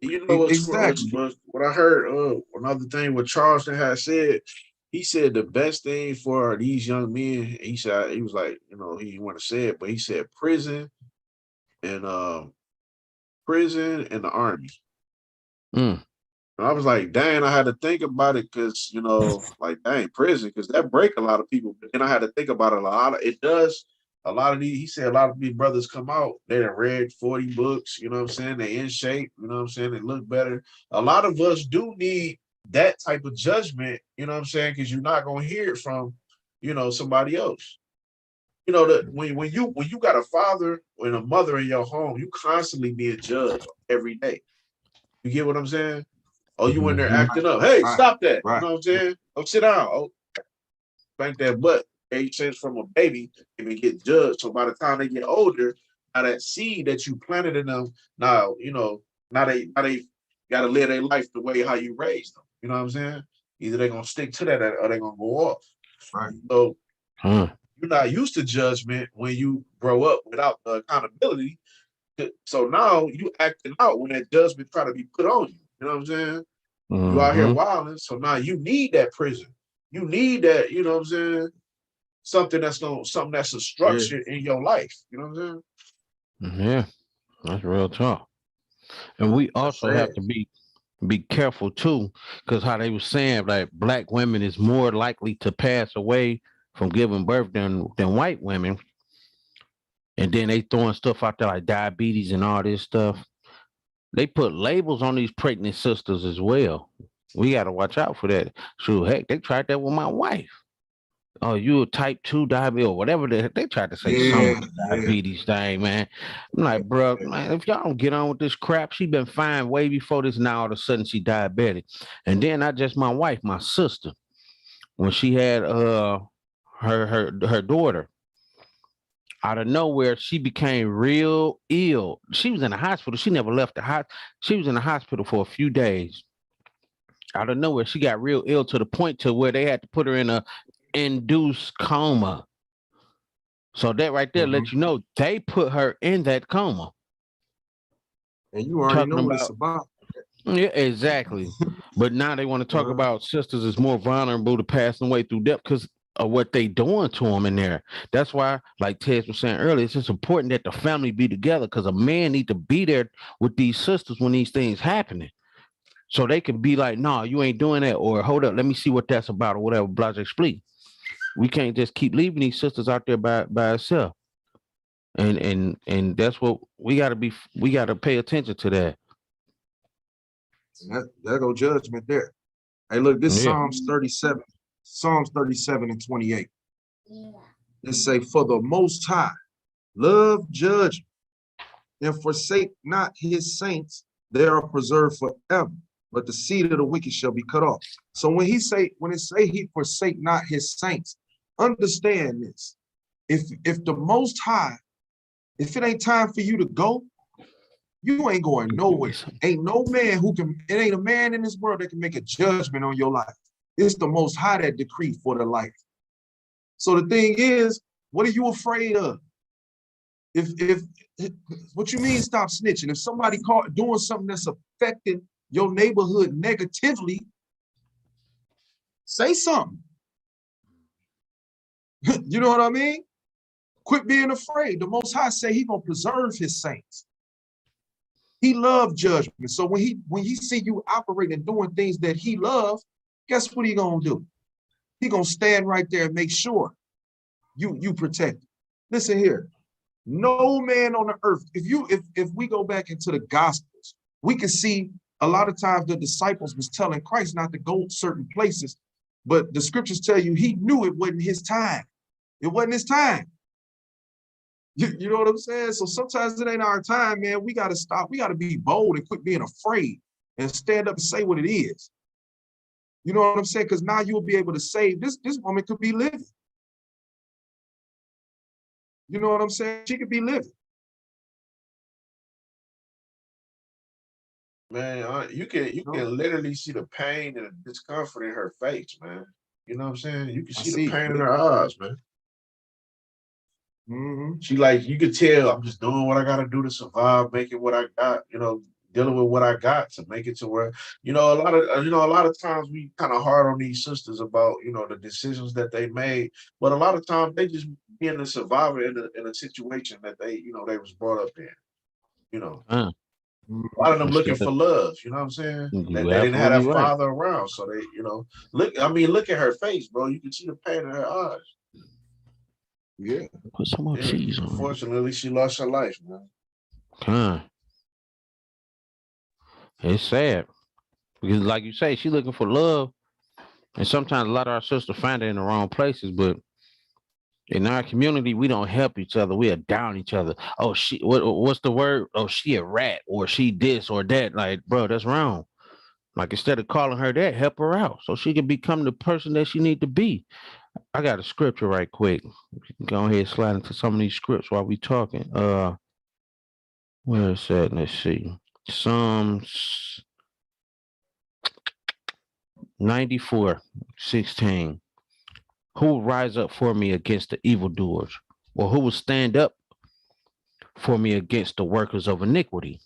Exactly. What I heard, another thing what Charleston had said, he said the best thing for these young men, he was like, he didn't want to say it, but he said prison and the army. And I was like, dang, I had to think about it because, like, dang, prison, because that break a lot of people. But then I had to think about it a lot of these, he said a lot of these brothers come out, they done read 40 books, you know what I'm saying? They in shape, you know what I'm saying? They look better. A lot of us do need that type of judgment, you know what I'm saying? Because you're not going to hear it from, somebody else. When you got a father and a mother in your home, you constantly being judged every day. You get what I'm saying? Oh, you in there acting up. Hey, stop that. You know what I'm saying? Oh, sit down. Oh, spank that butt. Hey, since from a baby, they been get judged. So by the time they get older, now that seed that you planted in them, now they gotta live their life the way how you raised them. You know what I'm saying? Either they're gonna stick to that or they're gonna go off. Right. So you're not used to judgment when you grow up without the accountability. So now you acting out when that judgment try to be put on you. You know what I'm saying? You out here wilding. So now you need that prison. You need that, you know what I'm saying? Something that's a structure in your life. You know what I'm saying? Yeah, that's real talk. And we also have to be careful too, because how they were saying, like, black women is more likely to pass away from giving birth than white women. And then they throwing stuff out there like diabetes and all this stuff. They put labels on these pregnant sisters as well. We got to watch out for that. So heck, they tried that with my wife. Oh, you a type 2 diabetes or whatever they tried to say some diabetes thing, man. I'm like, bro, man, if y'all don't get on with this crap, she been fine way before this. Now all of a sudden she diabetic. And then not just my wife, my sister, when she had her daughter, out of nowhere, she became real ill. She was in the hospital. She never left the hospital. She was in the hospital for a few days. Out of nowhere, she got real ill to the point to where they had to put her in a induced coma. So that right there lets you know they put her in that coma. And you already know what it's about. Yeah, exactly. But now they want to talk about sisters is more vulnerable to passing away through death because of what they doing to them in there. That's why, like Ted was saying earlier, it's just important that the family be together because a man need to be there with these sisters when these things happening. So they can be like, no, you ain't doing that, or hold up, let me see what that's about, or whatever, blah, blah, blah. We can't just keep leaving these sisters out there by herself. And that's what we gotta pay attention to that. There go judgment there. Hey, look, this Psalms 37. Psalms 37 and 28. It say, for the Most High, love judgment, and forsake not his saints, they are preserved forever, but the seed of the wicked shall be cut off. So when it say he forsake not his saints, understand this. If the Most High, if it ain't time for you to go, you ain't going nowhere. Ain't no man it ain't a man in this world that can make a judgment on your life. It's the Most High that decreed for the life. So the thing is, what are you afraid of? If what you mean stop snitching? If somebody caught doing something that's affecting your neighborhood negatively, say something. You know what I mean? Quit being afraid. The Most High say he gonna preserve his saints. He loved judgment. So when he see you operating and doing things that he loves, guess what he gonna do? He gonna stand right there and make sure you protect. Listen here, no man on the earth. If we go back into the Gospels, we can see a lot of times the disciples was telling Christ not to go certain places, but the scriptures tell you he knew it wasn't his time. It wasn't his time. You know what I'm saying? So sometimes it ain't our time, man. We got to stop. We got to be bold and quit being afraid and stand up and say what it is. You know what I'm saying? Because now you'll be able to say, this woman could be living. You know what I'm saying? She could be living. Man, you can literally see the pain and the discomfort in her face, man. You know what I'm saying? You can see the pain in her eyes, man. She like, you could tell I'm just doing what I gotta do to survive, making what I got, you know, dealing with what I got to make it to where, a lot of times we kind of hard on these sisters about, the decisions that they made, but a lot of times they just being a survivor in a situation that they was brought up in, A lot of them looking for love, you know what I'm saying? They didn't have that father around, so they, look at her face, bro. You can see the pain in her eyes. Yeah. Put some more cheese on. Unfortunately, she lost her life, man. It's sad because, like you say, she looking for love, and sometimes a lot of our sisters find it in the wrong places. But in our community, we don't help each other. We are down each other. Oh, what's the word? Oh, she a rat, or she this or that. Like, bro, that's wrong. Like, instead of calling her that, help her out so she can become the person that she need to be. I got a scripture right quick. Go ahead and slide into some of these scripts while we talking. Where is that? Let's see. Psalms 94:16. Who will rise up for me against the evildoers? Or who will stand up for me against the workers of iniquity?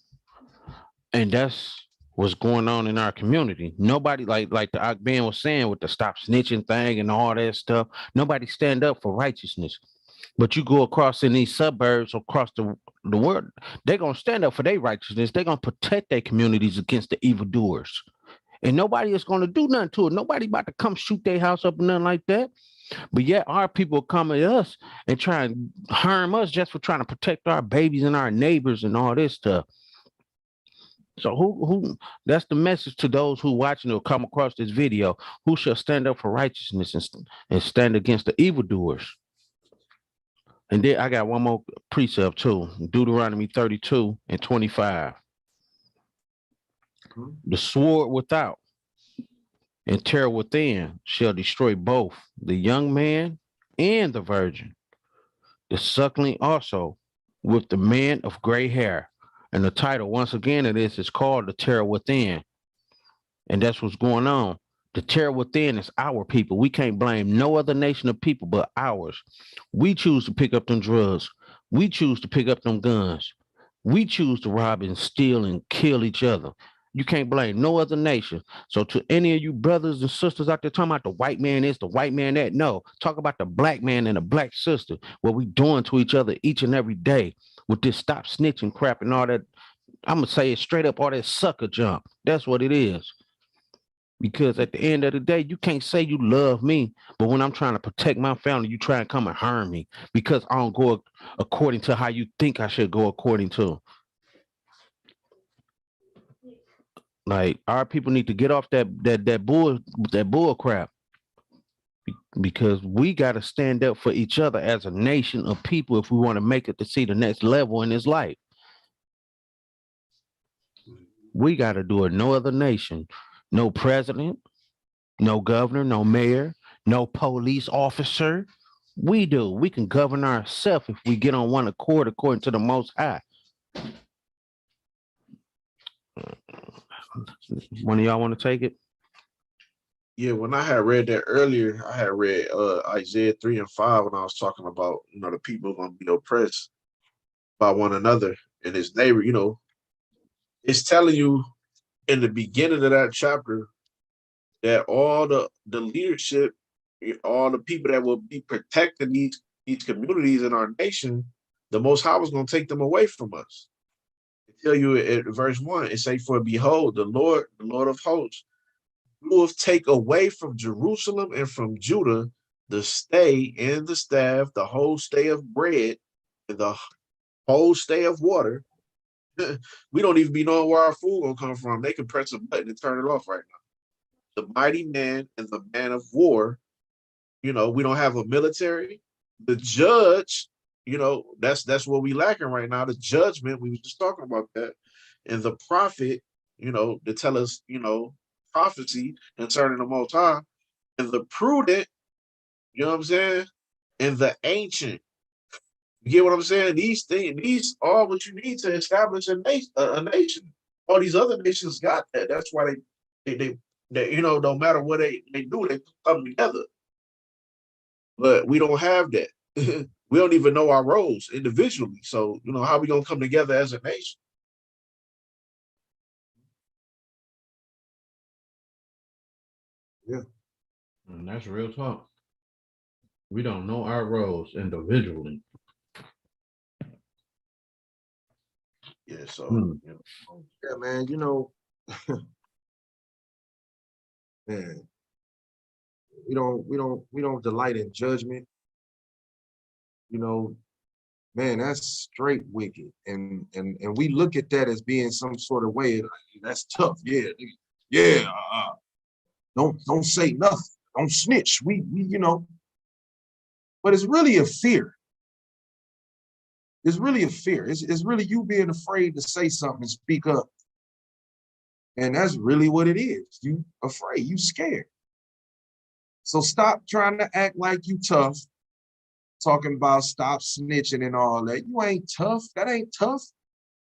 And that's what's going on in our community. Nobody, like the Akban was saying with the stop snitching thing and all that stuff, nobody stand up for righteousness. But you go across in these suburbs across the world, they're going to stand up for their righteousness. They're going to protect their communities against the evildoers. And nobody is going to do nothing to it. Nobody about to come shoot their house up and nothing like that. But yet our people come at us and try and harm us just for trying to protect our babies and our neighbors and all this stuff. So who that's the message to those who watching or come across this video. Who shall stand up for righteousness and stand against the evildoers? And then I got one more precept too. Deuteronomy 32:25. The sword without and terror within shall destroy both the young man and the virgin, the suckling also with the man of gray hair. And the title, once again, of this is called The Terror Within. And that's what's going on. The terror within is our people. We can't blame no other nation of people but ours. We choose to pick up them drugs. We choose to pick up them guns. We choose to rob and steal and kill each other. You can't blame no other nation. So to any of you brothers and sisters out there talking about the white man is, the white man that, no. Talk about the black man and the black sister, what we doing to each other each and every day with this stop snitching crap and all that. I'm going to say it straight up, all that sucker jump. That's what it is. Because at the end of the day, you can't say you love me, but when I'm trying to protect my family, you try and come and harm me because I don't go according to how you think I should go according to. Like, our people need to get off that bull crap, because we got to stand up for each other as a nation of people if we want to make it to see the next level in this life. We got to do it. No other nation, no president, no governor, no mayor, no police officer. We do. We can govern ourselves if we get on one accord according to the Most High. One of y'all want to take it? Yeah, when I had read that earlier, I had read Isaiah 3:5 when I was talking about, the people going to be oppressed by one another and his neighbor. It's telling you in the beginning of that chapter that all the leadership, all the people that will be protecting these these communities in our nation, the Most High was going to take them away from us. I tell you in verse 1, it say, "For behold, the Lord of hosts, will take away from Jerusalem and from Judah the stay and the staff, the whole stay of bread, and the whole stay of water." We don't even be knowing where our food gonna come from. They can press a button and turn it off right now. The mighty man and the man of war. We don't have a military. The judge, that's what we lacking right now. The judgment, we was just talking about that. And the prophet, to tell us, prophecy concerning the Most High. And the prudent, you know what I'm saying? And the ancient. You get what I'm saying? These are what you need to establish a nation. All these other nations got that. That's why they no matter what they do, they come together. But we don't have that. We don't even know our roles individually. So, how are we gonna come together as a nation? Yeah. And that's real talk. We don't know our roles individually. Yeah, so yeah, man, man, we don't delight in judgment. Man, that's straight wicked. And we look at that as being some sort of way, like, that's tough. Yeah, yeah. Don't say nothing. Don't snitch. We but it's really a fear. It's really a fear. It's really you being afraid to say something and speak up. And that's really what it is. You afraid, you scared. So stop trying to act like you tough, talking about stop snitching and all that. You ain't tough. That ain't tough.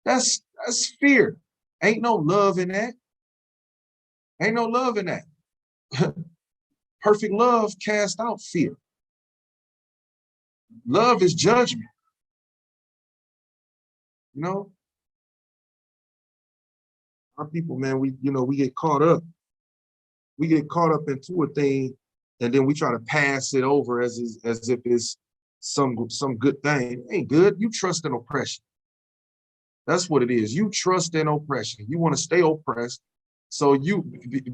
That's fear. Ain't no love in that. Ain't no love in that. Perfect love casts out fear. Love is judgment. Our people, man, we get caught up. We get caught up into a thing, and then we try to pass it over as if it's some good thing. It ain't good. You trust in oppression. That's what it is. You trust in oppression. You want to stay oppressed. So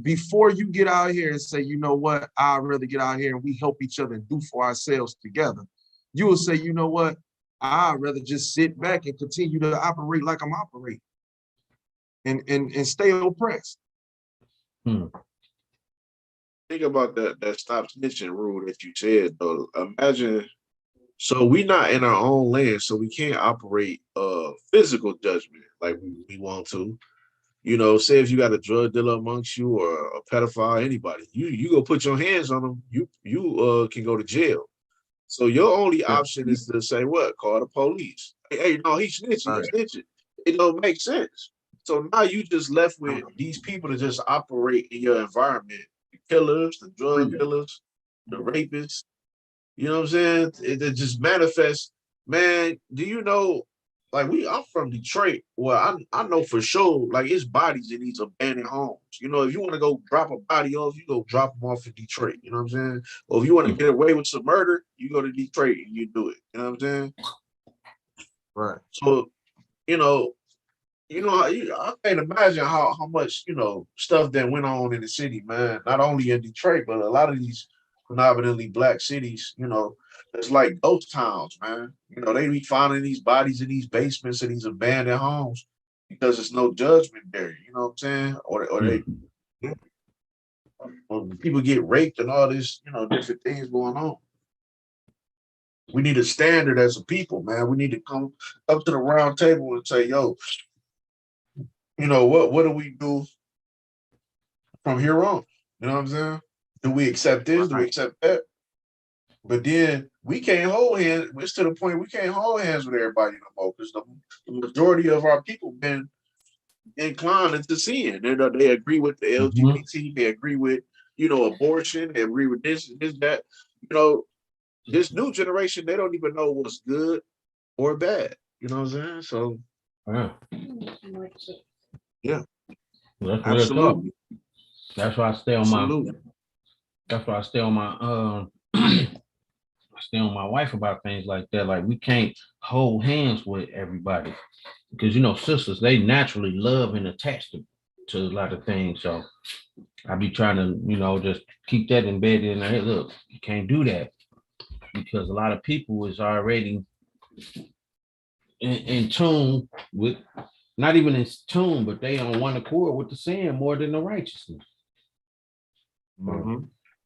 before you get out here and say, you know what, I'd rather get out here and we help each other and do for ourselves together, you will say, you know what, I'd rather just sit back and continue to operate like I'm operating and stay oppressed. Think about that stop snitching rule that you said, though. Imagine, so we're not in our own land, so we can't operate physical judgment like we want to. Say if you got a drug dealer amongst you or a pedophile, anybody, you go put your hands on them, you can go to jail. So your only option is to say what? Call the police. Hey, no, he's snitching. He's snitching. It don't make sense. So now you just left with these people to just operate in your environment. The killers, the drug dealers, the rapists. You know what I'm saying? It just manifests. Man, do you know? Like I'm from Detroit. Well, I know for sure. Like it's bodies in these abandoned homes. If you want to go drop a body off, you go drop them off in Detroit. You know what I'm saying? Or if you want to get away with some murder, you go to Detroit and you do it. You know what I'm saying? Right. So, I can't imagine how much stuff that went on in the city, man. Not only in Detroit, but a lot of these predominantly black cities. It's like ghost towns, man. They be finding these bodies in these basements and these abandoned homes because there's no judgment there. You know what I'm saying? Or people get raped and all this, different things going on. We need a standard as a people, man. We need to come up to the round table and say, yo, what do we do from here on? You know what I'm saying? Do we accept this? Do we accept that? But then we can't hold hands. It's to the point we can't hold hands with everybody no more because the majority of our people been inclined into sin. They agree with the LGBT. They agree with, abortion. They agree with this, that. This new generation, they don't even know what's good or bad. You know what I'm saying? So, yeah. That's absolutely. That's why I stay on my. That's why I stay on my stay on my wife about things like that. Like we can't hold hands with everybody because sisters, they naturally love and attach to a lot of things. So I be trying to, just keep that embedded in there. Hey, look, you can't do that because a lot of people is already in tune with, not even in tune, but they on one accord with the sin more than the righteousness.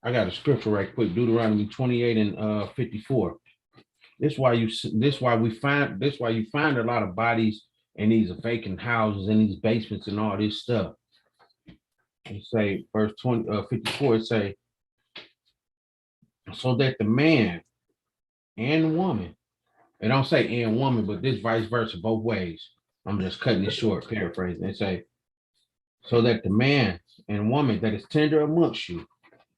I got a scripture right quick, Deuteronomy 28 and 54. This is why you find a lot of bodies in these vacant houses, in these basements and all this stuff. It say verse 54, it say, so that the man and woman, it don't say and woman, but this vice versa, both ways. I'm just cutting it short, paraphrasing. It say, so that the man and woman that is tender amongst you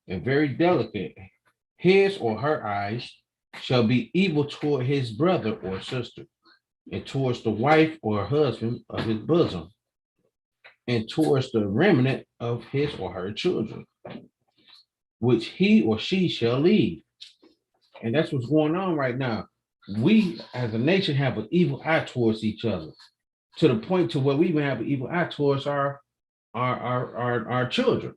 and very delicate, his or her eyes shall be evil toward his brother or sister, and towards the wife or husband of his bosom, and towards the remnant of his or her children, which he or she shall leave. And that's what's going on right now. We as a nation have an evil eye towards each other, to the point to where we even have an evil eye towards our children.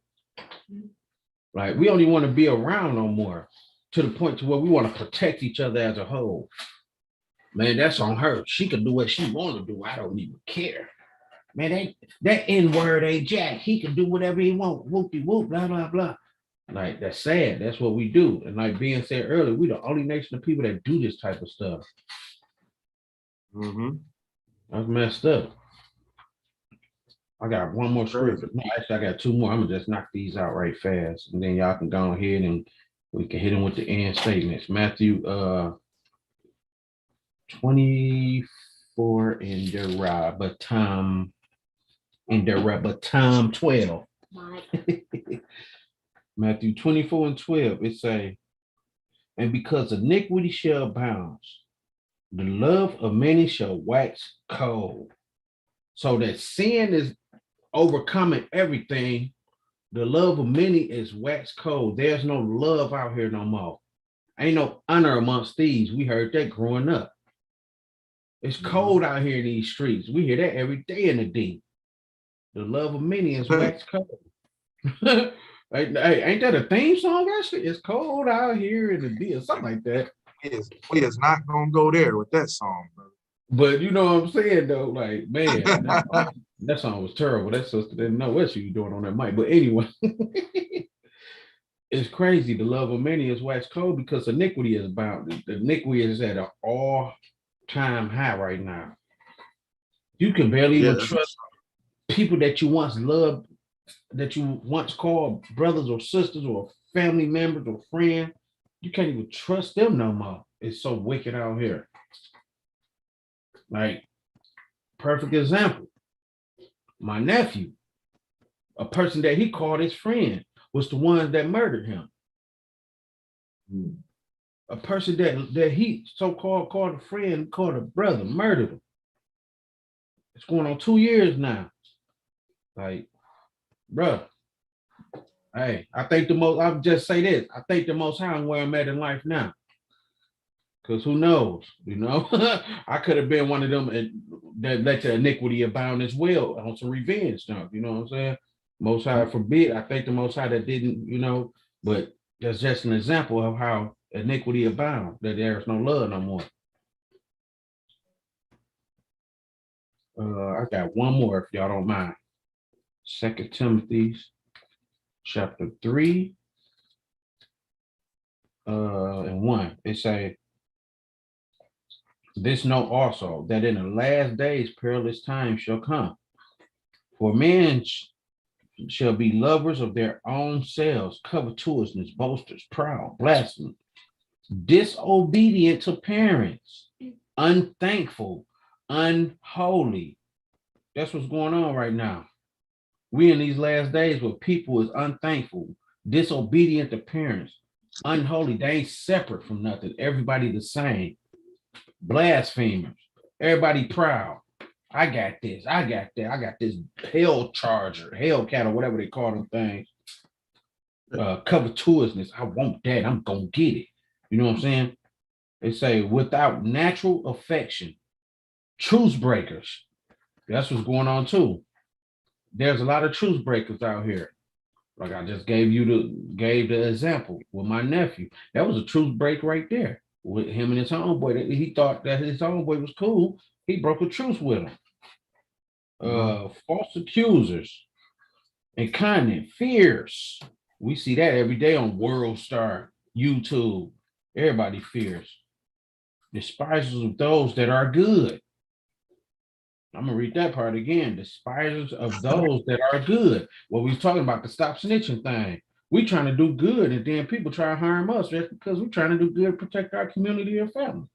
Like we don't even want to be around no more, to the point to where we want to protect each other as a whole. Man, that's on her. She can do what she want to do. I don't even care. Man, that N-word ain't Jack. He can do whatever he want. Whoop-de-whoop, blah, blah, blah. Like, that's sad. That's what we do. And like being said earlier, we the only nation of people that do this type of stuff. That's messed up. I got one more scripture. No, actually, I got two more. I'm gonna just knock these out right fast, and then y'all can go ahead and we can hit them with the end statements. Matthew 24 in Derabatam 12. Matthew 24 and 12. It say, and because iniquity shall abound, the love of many shall wax cold. So that sin is overcoming everything. The love of many is wax cold. There's no love out here no more. Ain't no honor amongst thieves. We heard that growing up. It's cold out here in these streets. We hear that every day in the D. The love of many is wax cold. Hey, ain't that a theme song? Actually, it's cold out here in the D or something like that. We is not gonna go there with that song, bro. But you know what I'm saying though, like man, that song was terrible. That sister didn't know what she was doing on that mic. But anyway, it's crazy. The love of many is wax cold because iniquity is abound. The iniquity is at an all-time high right now. You can barely even trust people that you once loved, that you once called brothers or sisters or family members or friends. You can't even trust them no more. It's so wicked out here. Like, perfect example. My nephew, a person that he called his friend, was the one that murdered him. A person that he so-called called a friend, called a brother, murdered him. It's going on 2 years now. Like, bro, hey, I'll just say this. I think the Most High where I'm at in life now. Because who knows, I could have been one of them that let the iniquity abound as well on some revenge stuff, you know what I'm saying? Most High forbid. I think the Most High that didn't, but that's just an example of how iniquity abound, that there's no love no more. I got one more if y'all don't mind. 2 Timothy chapter 3 and 1. It say, this know also that in the last days perilous times shall come. For men shall be lovers of their own selves, covetousness, boasters, proud, blasphemous, disobedient to parents, unthankful, unholy. That's what's going on right now. We in these last days where people is unthankful, disobedient to parents, unholy. They ain't separate from nothing. Everybody the same. Blasphemers. Everybody proud. I got this. I got that. I got this hell charger, Hellcat, or whatever they call them things. Covetousness. I want that. I'm gonna get it. You know what I'm saying? They say without natural affection, truce breakers. That's what's going on too. There's a lot of truce breakers out here. Like I just gave the example with my nephew. That was a truce break right there with him and his homeboy. He thought that his homeboy was cool. He broke a truce with him. False accusers and content fears. We see that every day on World Star, YouTube. Everybody fears. Despisers of those that are good. I'm gonna read that part again. Despisers of those that are good. What we was talking about, the stop snitching thing. We trying to do good, and then people try to harm us just because we're trying to do good, protect our community and family.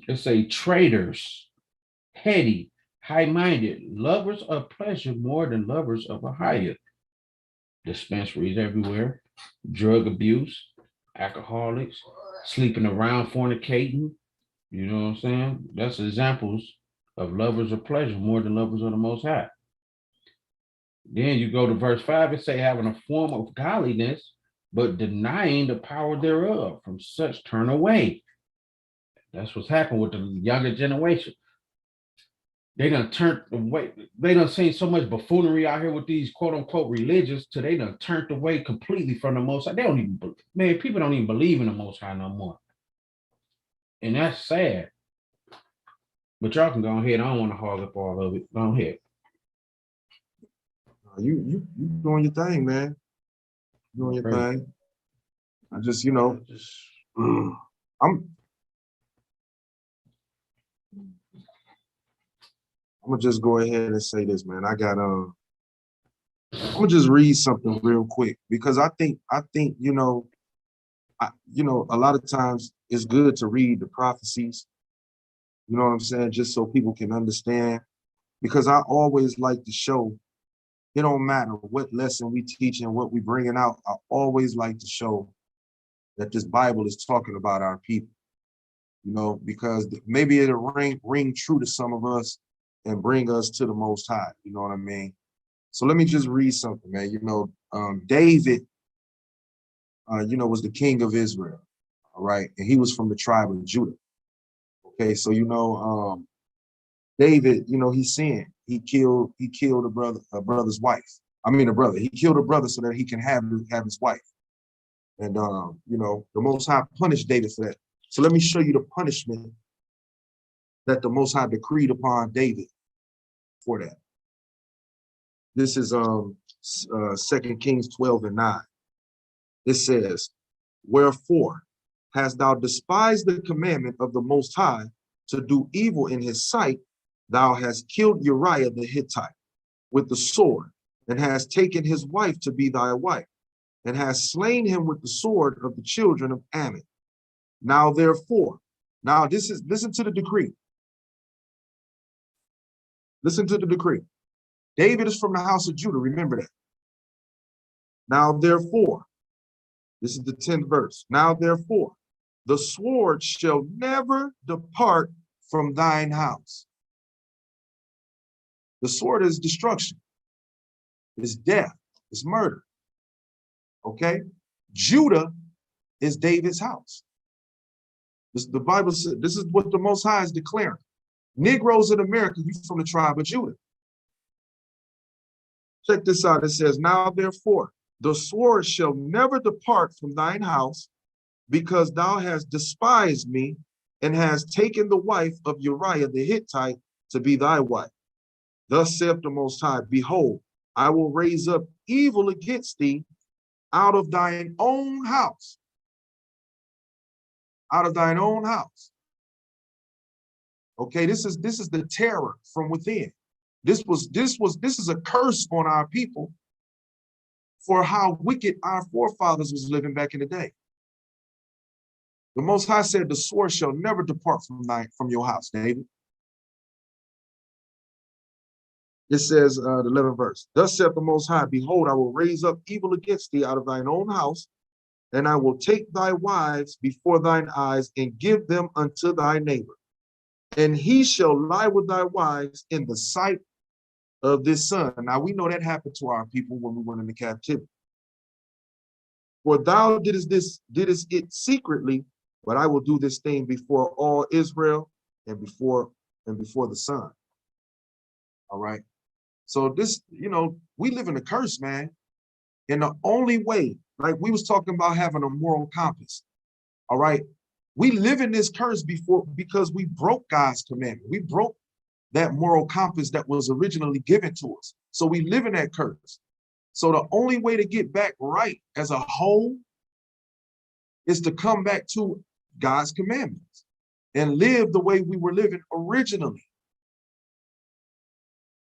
Let's say traitors, heady, high-minded, lovers of pleasure more than lovers of a higher. Dispensaries everywhere, drug abuse, alcoholics, sleeping around, fornicating. You know what I'm saying? That's examples of lovers of pleasure more than lovers of the Most High. Then you go to verse 5 and say, having a form of godliness, but denying the power thereof. From such turn away. That's what's happened with the younger generation. They done turned away. They done seen so much buffoonery out here with these quote unquote religious till they done turned away completely from the Most High. They don't even, man, people don't even believe in the Most High no more. And that's sad. But y'all can go ahead. I don't want to hog up all of it. Go ahead. You doing your thing, man. Doing your thing. I just, I'm gonna just go ahead and say this, man. I'm gonna just read something real quick because I think, a lot of times it's good to read the prophecies. You know what I'm saying? Just so people can understand. Because I always like to show, it don't matter what lesson we teach and what we bringing out. I always like to show that this Bible is talking about our people. Because maybe it'll ring true to some of us and bring us to the Most High. You know what I mean? So let me just read something, man. David, was the king of Israel. All right. And he was from the tribe of Judah. Okay. So, David, he sinned. He killed a brother's wife. A brother. He killed a brother so that he can have his wife. And, the Most High punished David for that. So let me show you the punishment that the Most High decreed upon David for that. This is 2 Kings 12:9. It says, wherefore hast thou despised the commandment of the Most High to do evil in his sight? Thou hast killed Uriah the Hittite with the sword, and hast taken his wife to be thy wife, and hast slain him with the sword of the children of Ammon. Now therefore, listen to the decree. Listen to the decree. David is from the house of Judah, remember that. Now therefore, this is the 10th verse. Now therefore, the sword shall never depart from thine house. The sword is destruction. It's death. It's murder. Okay? Judah is David's house. The Bible says, this is what the Most High is declaring. Negroes in America, you from the tribe of Judah. Check this out. It says, now therefore, the sword shall never depart from thine house, because thou hast despised me, and hast taken the wife of Uriah the Hittite to be thy wife. Thus saith the Most High, behold, I will raise up evil against thee out of thine own house. Out of thine own house. Okay, this is the terror from within. This is a curse on our people for how wicked our forefathers was living back in the day. The Most High said, the sword shall never depart from your house, David. It says, the 11th verse, thus saith the Most High, behold, I will raise up evil against thee out of thine own house, and I will take thy wives before thine eyes and give them unto thy neighbor. And he shall lie with thy wives in the sight of this sun. Now we know that happened to our people when we went into captivity. For thou didst it secretly, but I will do this thing before all Israel and before the sun. All right. So this, we live in a curse, man. And the only way, like we was talking about having a moral compass. All right. We live in this curse because we broke God's commandment. We broke that moral compass that was originally given to us. So we live in that curse. So the only way to get back right as a whole is to come back to God's commandments and live the way we were living originally.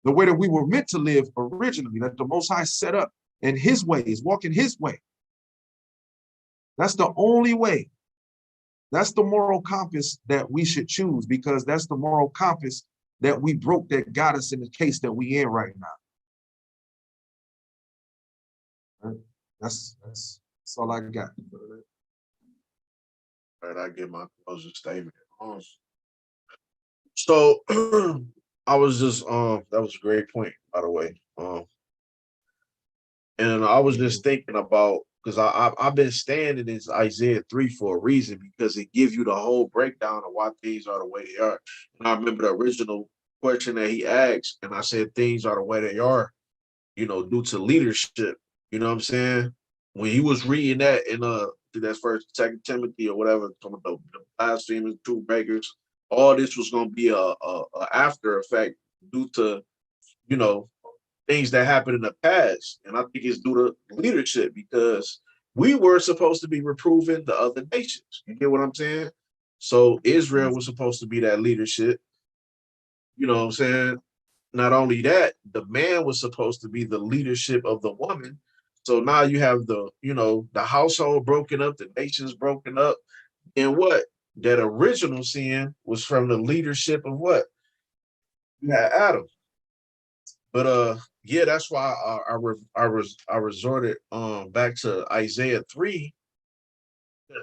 The way that we were meant to live originally, that the Most High set up in his ways, walking his way. That's the only way. That's the moral compass that we should choose, because that's the moral compass that we broke that got us in the case that we in right now. Right? That's all I got. All right, I get my closing statement. So I was just that was a great point, by the way. And I was just thinking about, because I've been staying in this Isaiah 3 for a reason, because it gives you the whole breakdown of why things are the way they are. And I remember the original question that he asked, and I said things are the way they are, due to leadership. You know what I'm saying? When he was reading that in that's first, 2 Timothy or whatever, some of the blasphemers, truth breakers, all this was going to be a after effect due to, things that happened in the past. And I think it's due to leadership, because we were supposed to be reproving the other nations. You get what I'm saying? So Israel was supposed to be that leadership. You know what I'm saying? Not only that, the man was supposed to be the leadership of the woman. So now you have the household broken up, the nations broken up. And what? That original sin was from the leadership of what? You had Adam. But yeah, that's why I resorted back to Isaiah 3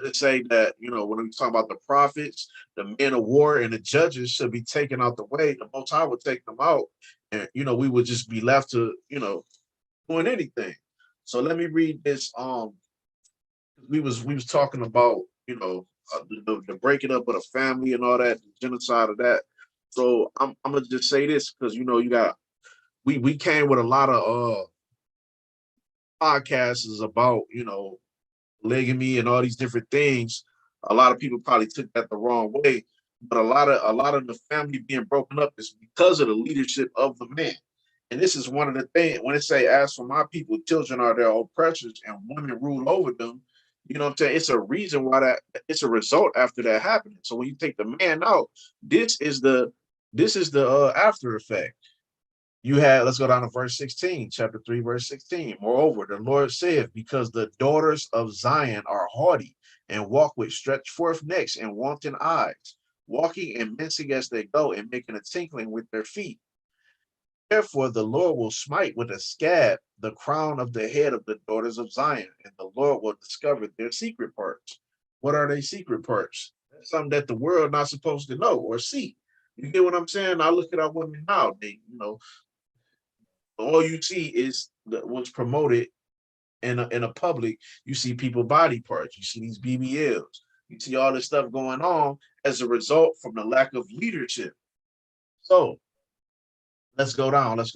to say that, when we talk about the prophets, the men of war, and the judges should be taken out the way. The Most High would take them out, and we would just be left to doing anything. So let me read this. We was talking about the breaking up of the family and all that, the genocide of that. So I'm gonna just say this, because you got. We came with a lot of podcasts about polygamy and all these different things. A lot of people probably took that the wrong way, but a lot of the family being broken up is because of the leadership of the man. And this is one of the things when it say, "As for my people, children are their oppressors, and women rule over them." You know what I'm saying? It's a reason why it's a result after that happening. So when you take the man out, this is the after effect. You had, let's go down to verse 16, chapter 3, verse 16. Moreover, the Lord saith, because the daughters of Zion are haughty, and walk with stretched forth necks and wanton eyes, walking and mincing as they go, and making a tinkling with their feet. Therefore, the Lord will smite with a scab the crown of the head of the daughters of Zion, and the Lord will discover their secret parts. What are their secret parts? That's something that the world not supposed to know or see. You get what I'm saying? I look at our women now, all you see is what's promoted in a public. You see people body parts. You see these BBLs. You see all this stuff going on as a result from the lack of leadership. So let's go down. And let's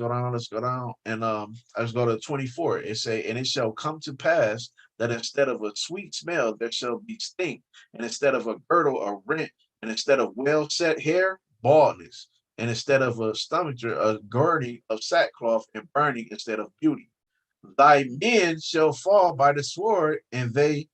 go to 24. It say, and it shall come to pass that instead of a sweet smell, there shall be stink, and instead of a girdle, a rent, and instead of well set hair, baldness, and instead of a stomacher, a girding of sackcloth, and burning instead of beauty. Thy men shall fall by the sword, and thy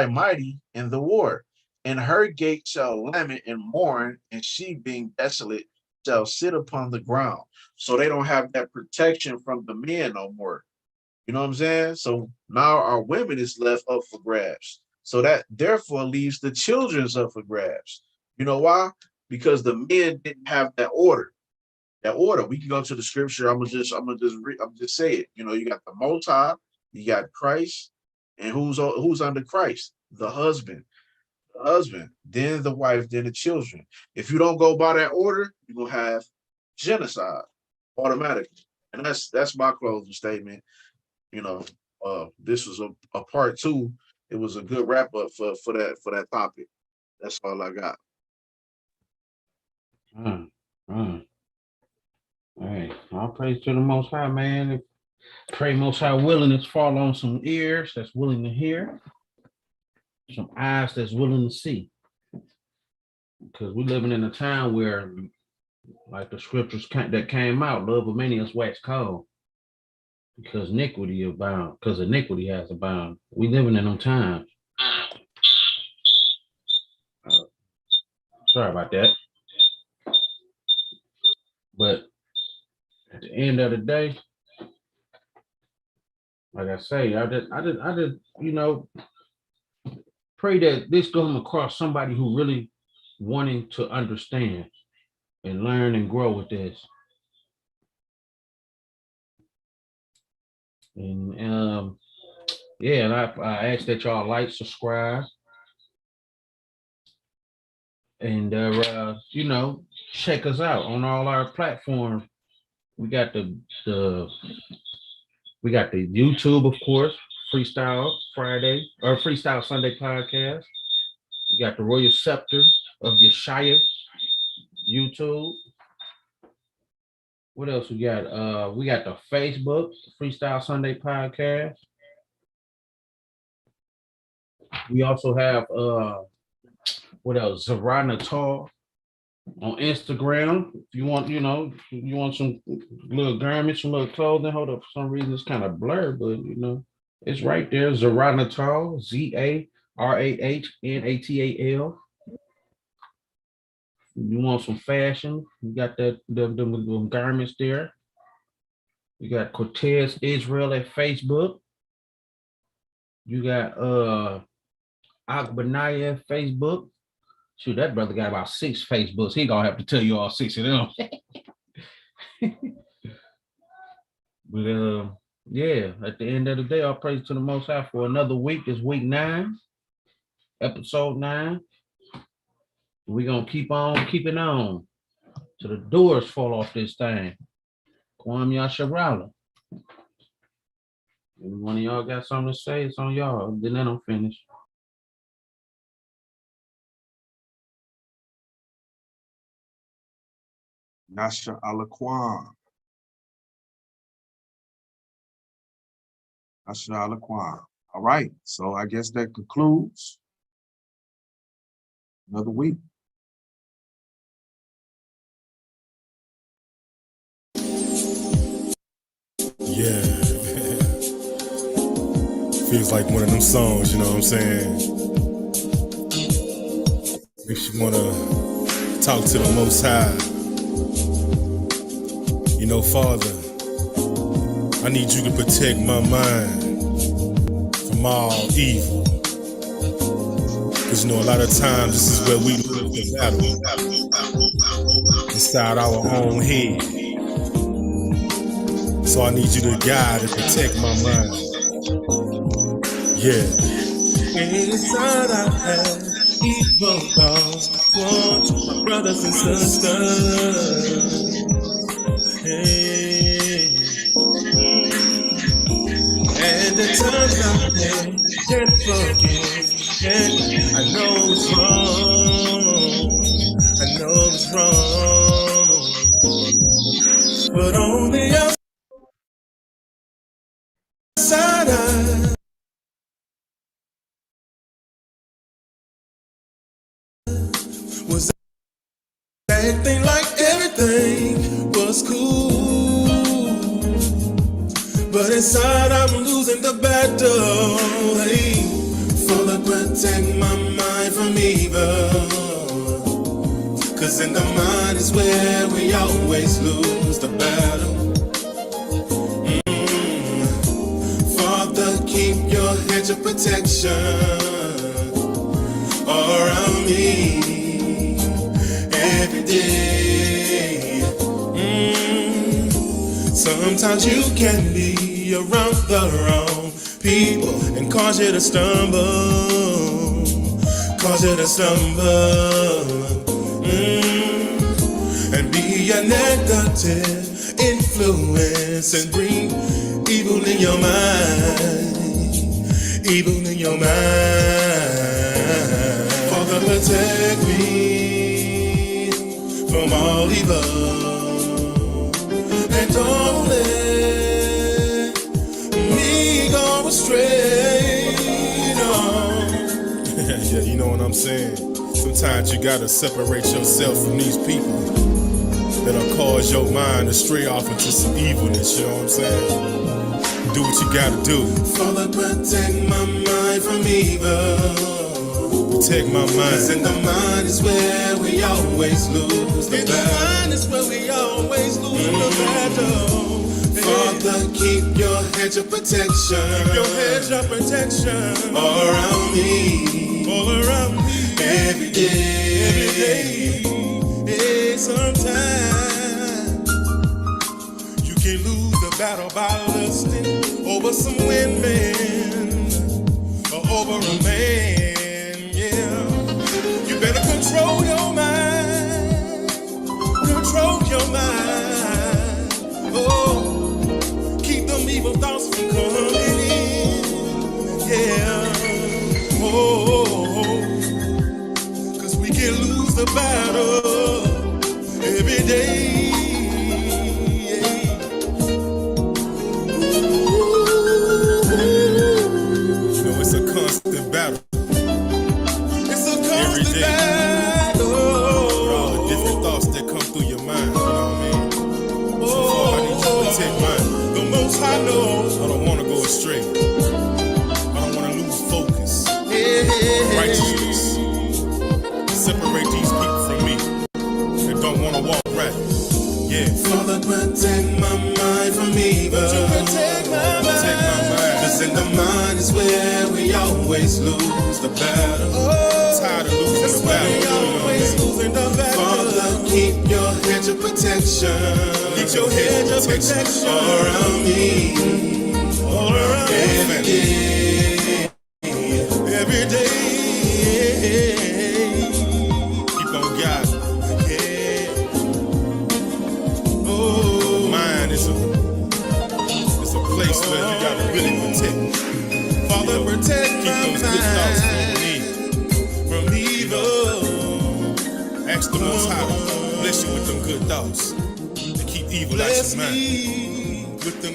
mighty in the war. And her gate shall lament and mourn, and she being desolate shall sit upon the ground. So they don't have that protection from the men no more. You know what I'm saying? So now our women is left up for grabs. So that therefore leaves the children's up for grabs. You know why? Because the men didn't have that order. We can go to the scripture. I'm just say it. You got the Most High, you got Christ, and who's under Christ? The husband, then the wife, then the children. If you don't go by that order, you're gonna have genocide automatically. And that's my closing statement. this was a part 2. It was a good wrap up for that topic. That's all I got. All right, all praise to the Most High, man. Pray Most High willingness fall on some ears that's willing to hear, some eyes that's willing to see. Because we're living in a time where, like the scriptures that came out, love of many is waxed cold. Because iniquity abound, because iniquity has abound. We living in them times. Sorry about that. But at the end of the day, like I say, I just, pray that this comes across somebody who really wanting to understand and learn and grow with this. And yeah, and I ask that y'all like, subscribe, and check us out on all our platforms. We got the YouTube, of course, Freestyle Friday or Freestyle Sunday podcast. We got the Royal Scepter of Yeshaya YouTube. What else we got? We got the Facebook Freestyle Sunday podcast. We also have what else? Zarana Tall on Instagram. If you want, you want some little garments, some little clothing. Hold up, for some reason it's kind of blurred, but it's right there. Zarana Tall, ZARAHNATAL. You want some fashion? You got the garments there. You got Cortez Israel at Facebook. You got Akbanaya at Facebook. Shoot, that brother got about 6 Facebooks. He gonna have to tell you all 6 of them. But yeah, at the end of the day, I'll praise to the Most High for another week. It's week 9, episode 9. We're gonna keep on keeping on till the doors fall off this thing. Kwam Yasharala. If one of y'all got something to say, it's on y'all. Then I'm finished. Nasha Alaquan. Nasha Alaquan. All right. So I guess that concludes another week. Yeah. Feels like one of them songs, you know what I'm saying? Makes you want to talk to the Most High. Father, I need you to protect my mind from all evil. Because, a lot of times this is where we live the battle inside our own head. So I need you to guide and protect my mind. Yeah. Inside I have evil thoughts towards my brothers and sisters. And the times I can't forget, and I know it's wrong, but on the outside I was acting like everything was cool. But inside I'm losing the battle, hey, for to protect my mind from evil. Cause in the mind is where we always lose the battle. Father, keep your hedge of protection around me every day. Sometimes you can be around the wrong people and cause you to stumble, and be a negative influence and bring evil in your mind. evil in your mind. Father, protect me from all evil, and don't let me go astray. No. Yeah, you know what I'm saying? Sometimes you gotta separate yourself from these people that'll cause your mind to stray off into some evilness, you know what I'm saying? Do what you gotta do. Father, protect my mind from evil. Protect my mind. 'Cause in the mind is where we always lose the battle. In the mind is where we always lose the battle. Father, keep your hedge of protection. Keep your hedge of protection all around me. All around me. Every day. Every day. Hey, sometimes you can lose the battle by lusting over some women or over a man, yeah. You better control your mind. Control your mind. Oh, keep them evil thoughts from coming in, yeah. Oh, 'cause we can lose the battle every day. Constant battle. It's a constant battle. With all the different thoughts that come through your mind, you know what I mean? So far, I need you to protect mine. The Most High knows. I don't want to go astray. I don't want to lose focus. Righteousness. Separate these people from me that don't want to walk right. Yeah. Father, protect my mind from evil. Protect my mind. Protect my mind. 'Cause in the mind is where we always lose the battle. I'm tired of losing the battle. We always losing the battle. Father, keep your hedge of protection. Keep your hedge of protection all around me. All around every day. Every day. Keep on guiding. Yeah. Oh, mine is a place where you gotta really protect. Father, protect keep my those good thoughts mind from evil. Ask the Most High to bless you with them good thoughts and keep evil out your mind. With them